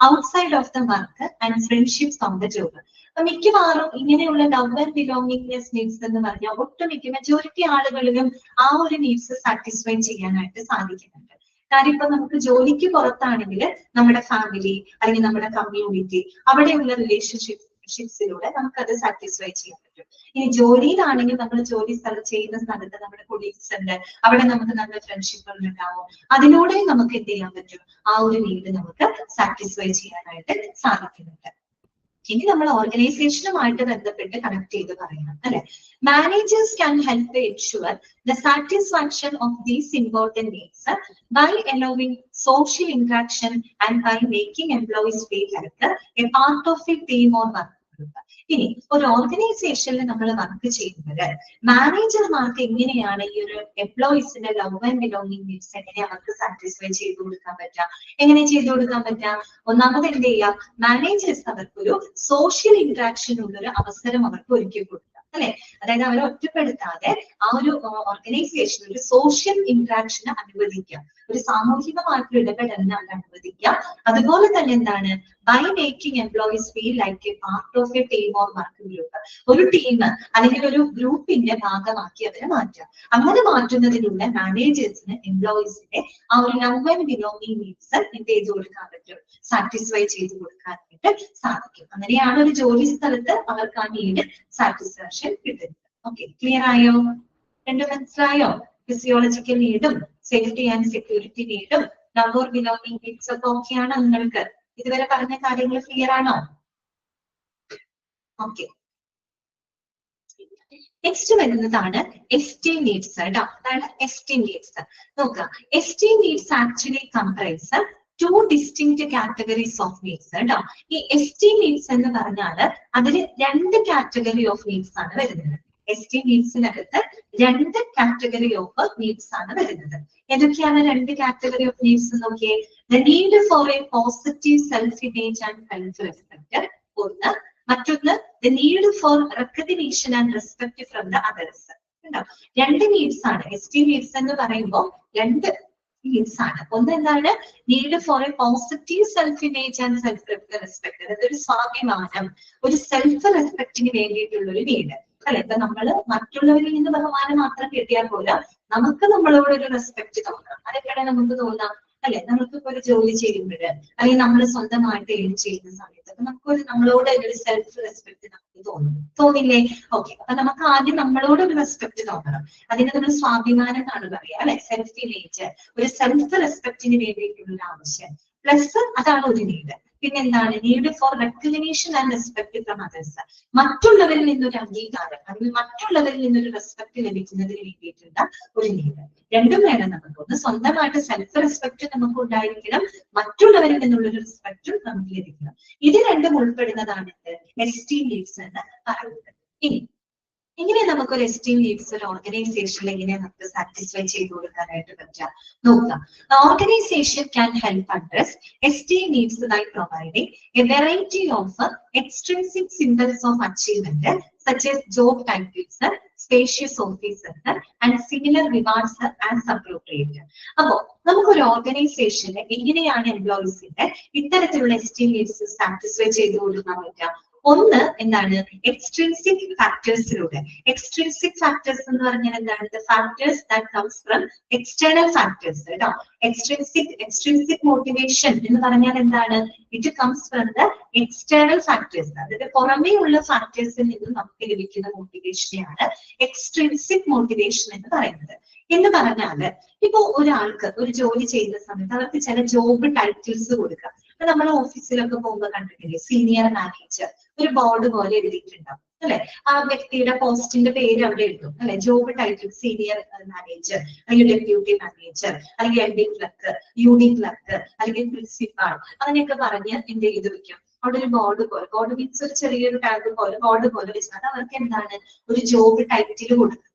outside of the work and friendships on the job. മിക്കവാറും ഇങ്ങനെയുള്ള ലവ് ആൻഡ് ബിലോങ്ങിങ്നെസ് നീഡ്സ് എന്ന് പറഞ്ഞാൽ ഒട്ടുമിക്ക മെജോറിറ്റി ആളുകളിലും ആ ഒരു നീഡ്സ് സാറ്റിസ്ഫൈ ചെയ്യാനായിട്ട് സാധിക്കുന്നുണ്ട്. കാര്യം ഇപ്പൊ നമുക്ക് ജോലിക്ക് പുറത്താണെങ്കിൽ നമ്മുടെ ഫാമിലി അല്ലെങ്കിൽ നമ്മുടെ കമ്മ്യൂണിറ്റി അവിടെയുള്ള റിലേഷൻഷിപ്സിലൂടെ നമുക്കത് സാറ്റിസ്ഫൈ ചെയ്യാൻ പറ്റും. ഇനി ജോലിയിലാണെങ്കിൽ നമ്മൾ ജോലി ചെയ്യുന്ന സ്ഥലത്ത് നമ്മുടെ കൊളീഗ്സ് ഉണ്ട്, അവിടെ നമുക്ക് നല്ല ഫ്രണ്ട്ഷിപ്പുകൾ ഉണ്ടാവും, അതിലൂടെ നമുക്ക് എന്ത് ചെയ്യാൻ പറ്റും, ആ ഒരു നീഡ് നമുക്ക് സാറ്റിസ്ഫൈ ചെയ്യാനായിട്ട് സാധിക്കുന്നുണ്ട്. ഇനി നമ്മൾ ഓർഗനൈസേഷനുമായിട്ട് ബന്ധപ്പെട്ട് കണക്ട് ചെയ്ത് പറയണം അല്ലെ. Managers can help ensure the satisfaction of these important needs by allowing social interaction and by making employees feel like a part of a team or work group. ഇനി ഒരു ഓർഗനൈസേഷനിൽ നമ്മൾ വർക്ക് ചെയ്യുന്നത് മാനേജർമാർക്ക് എങ്ങനെയാണ് ഈ ഒരു എംപ്ലോയീസിന്റെ ലവ് ആൻഡ് ബിലോങ്ങിങ് നീഡ്സ് എങ്ങനെ അവർക്ക് സാറ്റിസ്ഫൈ ചെയ്ത് കൊടുക്കാൻ പറ്റുക, എങ്ങനെ ചെയ്തു കൊടുക്കാൻ പറ്റുക? ഒന്നാമത് എന്ത് ചെയ്യാം, മാനേജേഴ്സ് അവർക്കൊരു സോഷ്യൽ ഇന്ററാക്ഷൻ ഉള്ളൊരു അവസരം അവർക്ക് ഒരുക്കി കൊടുക്കുക അല്ലെ. അതായത് അവരെ ഒറ്റപ്പെടുത്താതെ ആ ഒരു ഓർഗനൈസേഷൻ ഒരു സോഷ്യൽ ഇന്ററാക്ഷന് അനുവദിക്കാം, ഒരു സാമൂഹികമായിട്ടുള്ള ഇടപെടലിന് അവർ അനുവദിക്കാം. അതുപോലെ തന്നെ എന്താണ്, by making employees feel like a part of a team or work group, ഒരു ടീം അല്ലെങ്കിൽ ഒരു ഗ്രൂപ്പിന്റെ ഭാഗമാക്കി അവരെ മാറ്റാം. അങ്ങനെ മാറ്റുന്നതിലൂടെ മാനേജേഴ്സിന് എംപ്ലോയീസിന്റെ ആ ഒരു ലവ് ആൻഡ് ബിലോങ്ങിങ് നീഡ്സ് എന്ത് ചെയ്ത് കൊടുക്കാൻ പറ്റും, സാറ്റിസ്ഫൈ ചെയ്ത് കൊടുക്കാനായിട്ട് സാധിക്കും. അങ്ങനെയാണ് ഒരു ജോലി സ്ഥലത്ത് അവർക്ക് ആ നീഡ് സാറ്റിസ്ഫാക്ഷൻ കിട്ടുന്നത്. ഓക്കെ, ക്ലിയർ ആയോ? രണ്ടും മനസ്സിലായോ? ഫിസിയോളജിക്കൽ നീഡും സേഫ്റ്റി ആൻഡ് സെക്യൂരിറ്റി നീഡും ലവ് ഓർ ബിലോങ്ങിങ് നീഡ്സ് ഒക്കെ ഓക്കെയാണ് നിങ്ങൾക്ക്? ഇതുവരെ പറഞ്ഞ കാര്യങ്ങൾ ക്ലിയർ ആണോ? ഓക്കെ, നെക്സ്റ്റ് വരുന്നതാണ് എസ്റ്റീം നീഡ്സ് കേട്ടോ. അതാണ് എസ്റ്റീം നീഡ്സ്. നോക്കുക, esteem needs actually comprise two distinct categories of needs കേട്ടോ. ഈ എസ്റ്റീം നീഡ്സ് എന്ന് പറഞ്ഞാല് അതിൽ രണ്ട് കാറ്റഗറി ഓഫ് നീഡ്സ് ആണ് വരുന്നത്. എസ്റ്റീം നീഡ്സിനകത്ത് രണ്ട് കാറ്റഗറി ഓഫ് നീഡ്സ് ആണ് വരുന്നത്. ഏതൊക്കെയാണ് രണ്ട് കാറ്റഗറി ഓഫ് നീഡ്സ് നോക്കിയേ? The need for A positive self image and self respect ഒന്ന്, മറ്റൊന്ന് the need for recognition and respect from the others. കേട്ടോ, രണ്ട് നീഡ്സ് ആണ്. എസ്റ്റീം നീഡ്സ് എന്ന് പറയുമ്പോൾ രണ്ട് നീഡ്സ് ആണ്. ഒന്ന് എന്താണ്, need for A positive self image and self respect, അതായത് ഒരു സ്വാഭിമാനം, ഒരു സെൽഫ് റെസ്പെക്ടിന് വേണ്ടിയിട്ടുള്ള ഒരു നീഡ് അല്ലെ. ഇപ്പൊ നമ്മള് മറ്റുള്ളവരിൽ നിന്ന് ബഹുമാനം മാത്രം കിട്ടിയാൽ പോരാ, നമുക്ക് നമ്മളോട് ഒരു റെസ്പെക്ട് തോന്നണം. അതെപ്പോഴാണ് നമുക്ക് തോന്നാം അല്ലെ? നമുക്കിപ്പോ ഒരു ജോലി ചെയ്യുമ്പോൾ അല്ലെങ്കിൽ നമ്മൾ സ്വന്തമായിട്ട് ഏൺ ചെയ്യുന്ന സമയത്തൊക്കെ നമുക്കൊരു നമ്മളോട് ഒരു സെൽഫ് റെസ്പെക്ട് നമുക്ക് തോന്നില്ലേ? ഓക്കെ, അപ്പൊ നമുക്ക് ആദ്യം നമ്മളോട് ഒരു റെസ്പെക്ട് തോന്നണം. അതിന് നമ്മൾ സ്വാഭിമാനം എന്നാണ് പറയാ അല്ലെ. സെൽഫ് ഇമേജ്, ഒരു സെൽഫ് റെസ്പെക്ടിന് വേണ്ടിയിട്ടുള്ള ഒരു ആവശ്യം, പ്ലസ് അതാണ് ഒരു നീഡ്. പിന്നെന്താണ്, need for recognition and respect from others, മറ്റുള്ളവരിൽ നിന്നൊരു അംഗീകാരം അല്ലെങ്കിൽ മറ്റുള്ളവരിൽ നിന്നൊരു റെസ്പെക്ട് ലഭിക്കുന്നതിന് വേണ്ടിയിട്ടുള്ള ഒരു നീഡ്. രണ്ടും വേണം നമുക്ക്. ഒന്ന് സ്വന്തമായിട്ട് സെൽഫ് റെസ്പെക്ട് നമുക്ക് ഉണ്ടായിരിക്കണം, മറ്റുള്ളവരിൽ നിന്നുള്ളൊരു റെസ്പെക്റ്റും നമുക്ക് ലഭിക്കണം. ഇത് രണ്ടും ഉൾപ്പെടുന്നതാണ് എസ്റ്റീം നീഡ്സ് എന്ന് പറയുന്നത്. ഇനി എങ്ങനെ നമുക്കൊരു എസ്റ്റീം നീഡ്സ് ഒരു ഓർഗനൈസേഷനിൽ എങ്ങനെ നമുക്ക് സാറ്റിസ്ഫൈ ചെയ്ത് കൊടുക്കാനായിട്ട് പറ്റുക നോക്കാം. Organization can help address esteem needs by providing a variety of extrinsic symbols of achievement such as job titles, spacious offices and similar rewards as appropriate. അപ്പോ നമുക്കൊരു ഓർഗനൈസേഷന് എങ്ങനെയാണ് എംപ്ലോയീസിന്റെ ഇത്തരത്തിലുള്ള എസ്റ്റീം നീഡ്സ് സാറ്റിസ്ഫൈ ചെയ്ത് കൊടുക്കാൻ പറ്റുക? ഒന്ന് എന്താണ് എക്സ്ട്രിൻസിക് ഫാക്ടേഴ്സിലൂടെ. എക്സ്ട്രിൻസിക് ഫാക്ടേഴ്സ് എന്ന് പറഞ്ഞാൽ എന്താണ്? The factors that comes from external factors കേട്ടോ. എക്സ്ട്രിൻസിക് മോട്ടിവേഷൻ എന്ന് പറഞ്ഞാൽ എന്താണ്? It comes from the external factors. അതായത് പുറമേ ഉള്ള ഫാക്ടേഴ്സിൽ നിന്ന് നമുക്ക് ലഭിക്കുന്ന മോട്ടിവേഷനെയാണ് എക്സ്ട്രിൻസിക് മോട്ടിവേഷൻ എന്ന് പറയുന്നത്. എന്ന് പറഞ്ഞാല് ഇപ്പൊ ഒരാൾക്ക് ഒരു ജോലി ചെയ്യുന്ന സമയത്ത് അവർക്ക് ചില ജോബ് ടൈറ്റിൽസ് കൊടുക്കാം. അപ്പൊ നമ്മൾ ഓഫീസിലൊക്കെ പോകുമ്പോൾ കണ്ടിട്ടില്ലേ, സീനിയർ മാനേജർ ഒരു ബോർഡ് പോലെ എഴുതിയിട്ടുണ്ടാവും അല്ലെ. ആ വ്യക്തിയുടെ പോസ്റ്റിന്റെ പേര് അവിടെ എഴുതും അല്ലെ. ജോബ് ടൈറ്റിൽ സീനിയർ മാനേജർ അല്ലെങ്കിൽ ഡെപ്യൂട്ടി മാനേജർ അല്ലെങ്കിൽ L D clerk, U D clerk അല്ലെങ്കിൽ പ്രിൻസിപ്പാൾ അങ്ങനെയൊക്കെ പറഞ്ഞ് എന്ത് ചെയ്ത് വെക്കും. അവിടെ ഒരു ബോർഡ് പോലെ, ബോർഡ് മീൻസ് ഒരു ചെറിയൊരു ടാഗ് പോലെ ബോർഡ് പോലെ വെച്ചാൽ അത് അവർക്ക് എന്താണ്? ഒരു ജോബ് ടൈറ്റിൽ കൊടുക്കുന്നത്.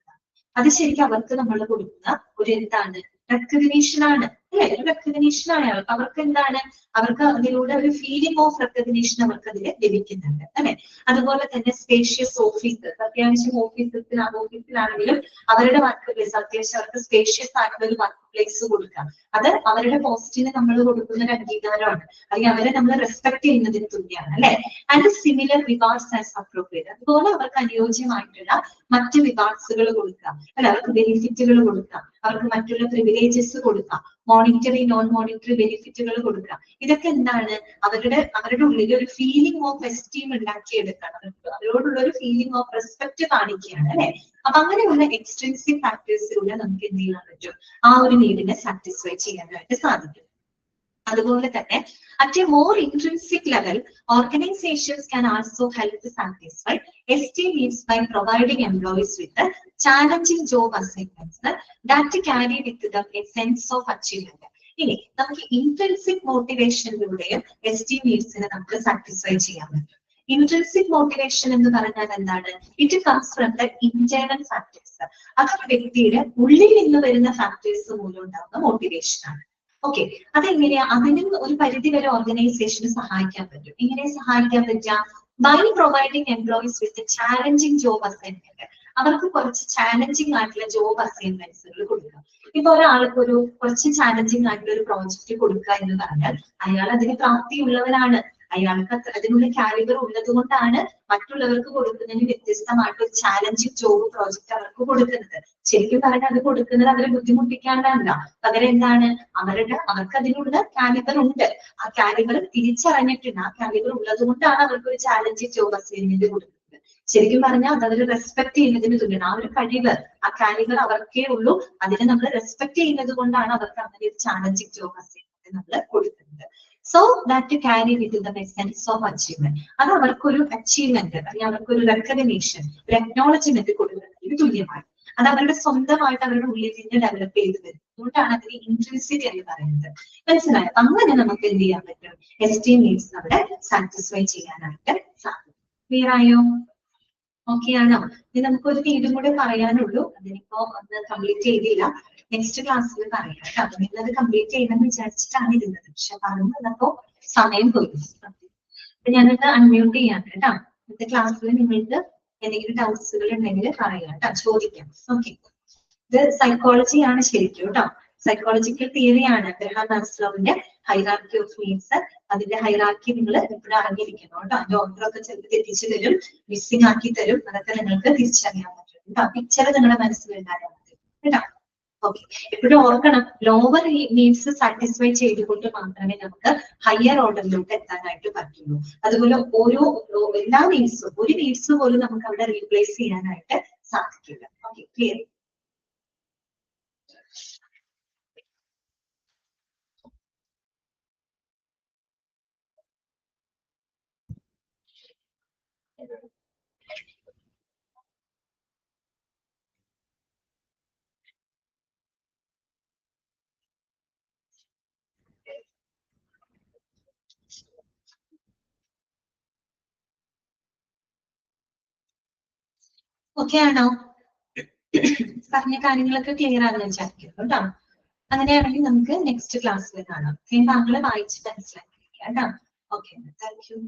അത് ശരിക്കും അവർക്ക് നമ്മൾ കൊടുക്കുന്ന ഒരു എന്താണ്? റെക്കഗ്നീഷൻ ആണ് അല്ലെ. ഒരു റെക്കഗ്നീഷൻ ആണ് അവർക്ക് എന്താണ്? അവർക്ക് അതിലൂടെ ഒരു ഫീലിംഗ് ഓഫ് റെക്കഗ്നീഷൻ അവർക്ക് അതിൽ ലഭിക്കുന്നുണ്ട് അല്ലെ. അതുപോലെ തന്നെ സ്പേഷ്യസ് ഓഫീസ്, അത്യാവശ്യം ഓഫീസിലാണെങ്കിലും അവരുടെ വർക്ക് പ്ലേസ് അത്യാവശ്യം അവർക്ക് സ്പേഷ്യസ് ആയിട്ടുള്ള ഒരു വർക്ക് പ്ലേസ് കൊടുക്കാം. അത് അവരുടെ പോസ്റ്റിന് നമ്മൾ കൊടുക്കുന്ന ഒരു അംഗീകാരമാണ്, അല്ലെങ്കിൽ അവരെ നമ്മൾ റെസ്പെക്ട് ചെയ്യുന്നതിന് തുല്യമാണ് അല്ലെ. And similar rewards as appropriate. അതുപോലെ അവർക്ക് അനുയോജ്യമായിട്ടുള്ള മറ്റ് റിവാർഡ്സുകൾ കൊടുക്കാം അല്ലെ. അവർക്ക് ബെനിഫിറ്റുകൾ കൊടുക്കാം, അവർക്ക് മറ്റുള്ള പ്രിവിലേജസ് കൊടുക്കാം, മോണിറ്ററി നോൺ മോണിറ്ററി ബെനിഫിറ്റുകൾ കൊടുക്കാം. ഇതൊക്കെ എന്താണ്? അവരുടെ ഉള്ളിൽ ഒരു ഫീലിംഗ് ഓഫ് എസ്റ്റീം ഉണ്ടാക്കിയെടുക്കണം, അവരോടുള്ള ഒരു ഫീലിംഗ് ഓഫ് റെസ്പെക്ട് കാണിക്കുകയാണ് അല്ലെ. അപ്പൊ അങ്ങനെയുള്ള എക്സ്ട്രിൻസിക് ഫാക്ടേഴ്സിലൂടെ നമുക്ക് എന്ത് ചെയ്യാൻ പറ്റും? ആ ഒരു നീഡിനെ സാറ്റിസ്ഫൈ ചെയ്യാനായിട്ട് സാധിക്കും. അതുപോലെ തന്നെ at a more intrinsic level, organizations can also help to satisfy esteem needs by providing employees with the challenging job assignments that carry with them a sense of achievement. ഇനി നമുക്ക് ഇൻട്രിൻസിക് മോട്ടിവേഷനിലൂടെയും എസ്റ്റീം നീഡ്സിനെ നമുക്ക് സാറ്റിസ്ഫൈ ചെയ്യാൻ പറ്റും. ഇൻട്രിൻസിക് മോട്ടിവേഷൻ എന്ന് പറഞ്ഞാൽ എന്താണ്? It comes from the internal factors. അതൊരു വ്യക്തിയുടെ ഉള്ളിൽ നിന്ന് വരുന്ന ഫാക്ടേഴ്സ് മൂലം ഉണ്ടാകുന്ന മോട്ടിവേഷൻ ആണ്. ഓക്കെ, അതെങ്ങനെയാ? അതിനും ഒരു പരിധി വരെ ഓർഗനൈസേഷന് സഹായിക്കാൻ പറ്റും. എങ്ങനെ സഹായിക്കാൻ പറ്റുക? By providing employees with challenging job assignment. അവർക്ക് കുറച്ച് ചാലഞ്ചിങ് ആയിട്ടുള്ള ജോബ് അസൈൻമെന്റ്സുകൾ കൊടുക്കുക. ഇപ്പൊ ഒരാൾക്ക് കുറച്ച് ചാലഞ്ചിങ് ആയിട്ടുള്ള ഒരു പ്രോജക്റ്റ് കൊടുക്കുക എന്ന് പറഞ്ഞാൽ അയാൾ അതിന് പ്രാപ്തിയുള്ളവരാണ്, അയാൾക്ക് അതിനുള്ള കാലിബർ ഉള്ളത് കൊണ്ടാണ് മറ്റുള്ളവർക്ക് കൊടുക്കുന്നതിന് വ്യത്യസ്തമായിട്ട് ഒരു ചാലഞ്ചിങ് ജോബ് പ്രോജക്റ്റ് അവർക്ക് കൊടുക്കുന്നത്. ശരിക്കും പറഞ്ഞാൽ അത് കൊടുക്കുന്നത് അവരെ ബുദ്ധിമുട്ടിക്കാണ്ടല്ല, പകരം എന്താണ്? അവർക്ക് അതിനുള്ള കാലിബർ ഉണ്ട്. ആ കാലിബർ തിരിച്ചറിഞ്ഞിട്ടുണ്ട്, ആ കാലിബർ ഉള്ളത് കൊണ്ടാണ് അവർക്ക് ഒരു ചാലഞ്ചിങ് ജോബ് അസൈൻമെന്റ് കൊടുക്കുന്നത്. ശരിക്കും പറഞ്ഞാൽ അത് അവർ റെസ്പെക്ട് ചെയ്യുന്നതിന് തുല്യമാണ്. ആ ഒരു കഴിവ്, ആ കാലിബർ അവർക്കേ ഉള്ളൂ. അതിനെ നമ്മൾ റെസ്പെക്ട് ചെയ്യുന്നത് കൊണ്ടാണ് അവർക്ക് അങ്ങനെ ഒരു ചാലഞ്ചിങ് ജോബ് അസൈൻമെന്റ് നമ്മൾ കൊടുക്കുന്നത്. So that carry with the sense of achievement. അത് അവർക്കൊരു അച്ചീവ്മെന്റ് അല്ലെങ്കിൽ അവർക്കൊരു റെക്കഗ്നീഷൻ, ഒരു അക്നോളജ്മെന്റ് കൊടുക്കുന്നതിന് തുല്യമാണ്. അത് അവരുടെ സ്വന്തമായിട്ട് അവരുടെ ഉള്ളിൽ നിന്ന് ഡെവലപ്പ് ചെയ്ത് വരും. അതുകൊണ്ടാണ് അതിന് ഇൻട്രിൻസിക് എന്ന് പറയുന്നത്. മനസ്സിലായോ? അങ്ങനെ നമുക്ക് എന്ത് ചെയ്യാൻ പറ്റും? എസ്റ്റീം നീഡ്സ് അവിടെ സാറ്റിസ്ഫൈ ചെയ്യാനായിട്ട് സാധിക്കും. ക്ലിയർ ആയോ? ഓക്കെ ആണോ? ഇനി നമുക്കൊരു നീഡും കൂടെ പറയാനുള്ളൂ. അതിനിപ്പോ ഒന്ന് കംപ്ലീറ്റ് ചെയ്തില്ല, നെക്സ്റ്റ് ക്ലാസ്സിൽ പറയാം കേട്ടോ. അപ്പൊ നിങ്ങളത് കംപ്ലീറ്റ് ചെയ്യണമെന്ന് വിചാരിച്ചിട്ടാണ് ഇരുന്നത്, പക്ഷെ പറഞ്ഞു വന്നപ്പോ സമയം പോയി. അപ്പൊ ഞാനത് അൺമ്യൂട്ട് ചെയ്യാം കേട്ടോ. ഇന്നത്തെ ക്ലാസ്സിൽ നിങ്ങൾക്ക് എന്തെങ്കിലും ഡൗട്ട്സുകൾ ഉണ്ടെങ്കിൽ പറയാം കേട്ടോ, ചോദിക്കാം. ഓക്കെ, ഇത് സൈക്കോളജി ആണ് ശരിക്കും കേട്ടോ. സൈക്കോളജിക്കൽ തിയറി ആണ് അബ്രഹാം മാസ്ലോവിന്റെ ഹൈറാർക്കി ഓഫ് നീഡ്സ്. അതിന്റെ ഹൈറാർക്കി നിങ്ങൾ എപ്പോഴും അറിഞ്ഞിരിക്കണം കേട്ടോ. അതിന്റെ ഓർഡറൊക്കെ ചിലപ്പോൾ തെറ്റിച്ചു തരും, മിസ്സിംഗ് ആക്കി തരും. അതൊക്കെ നിങ്ങൾക്ക് തിരിച്ചറിയാൻ പറ്റും കേട്ടോ. പിക്ചർ നിങ്ങളുടെ മനസ്സിലുണ്ടായാൽ മതി കേട്ടോ. ഓക്കെ, എപ്പോഴും ഓർക്കണം, ലോവർ നീഡ്സ് സാറ്റിസ്ഫൈ ചെയ്തുകൊണ്ട് മാത്രമേ നമുക്ക് ഹയർ ഓർഡറിലോട്ട് എത്താനായിട്ട് പറ്റുള്ളൂ. അതുപോലെ എല്ലാ നീഡ്സും, ഒരു നീഡ്സ് പോലും നമുക്ക് അവിടെ റീപ്ലേസ് ചെയ്യാനായിട്ട് സാധിക്കില്ല. Okay, clear? ഓക്കെ ആണോ? പറഞ്ഞ കാര്യങ്ങളൊക്കെ ക്ലിയർ ആണെന്ന് വിചാരിക്കുന്നു കേട്ടോ. അങ്ങനെയാണെങ്കിൽ നമുക്ക് നെക്സ്റ്റ് ക്ലാസ്സിൽ കാണാം. താങ്കളെ വായിച്ച് മനസ്സിലാക്കിയിരിക്കാം കേട്ടോ. Okay, thank you.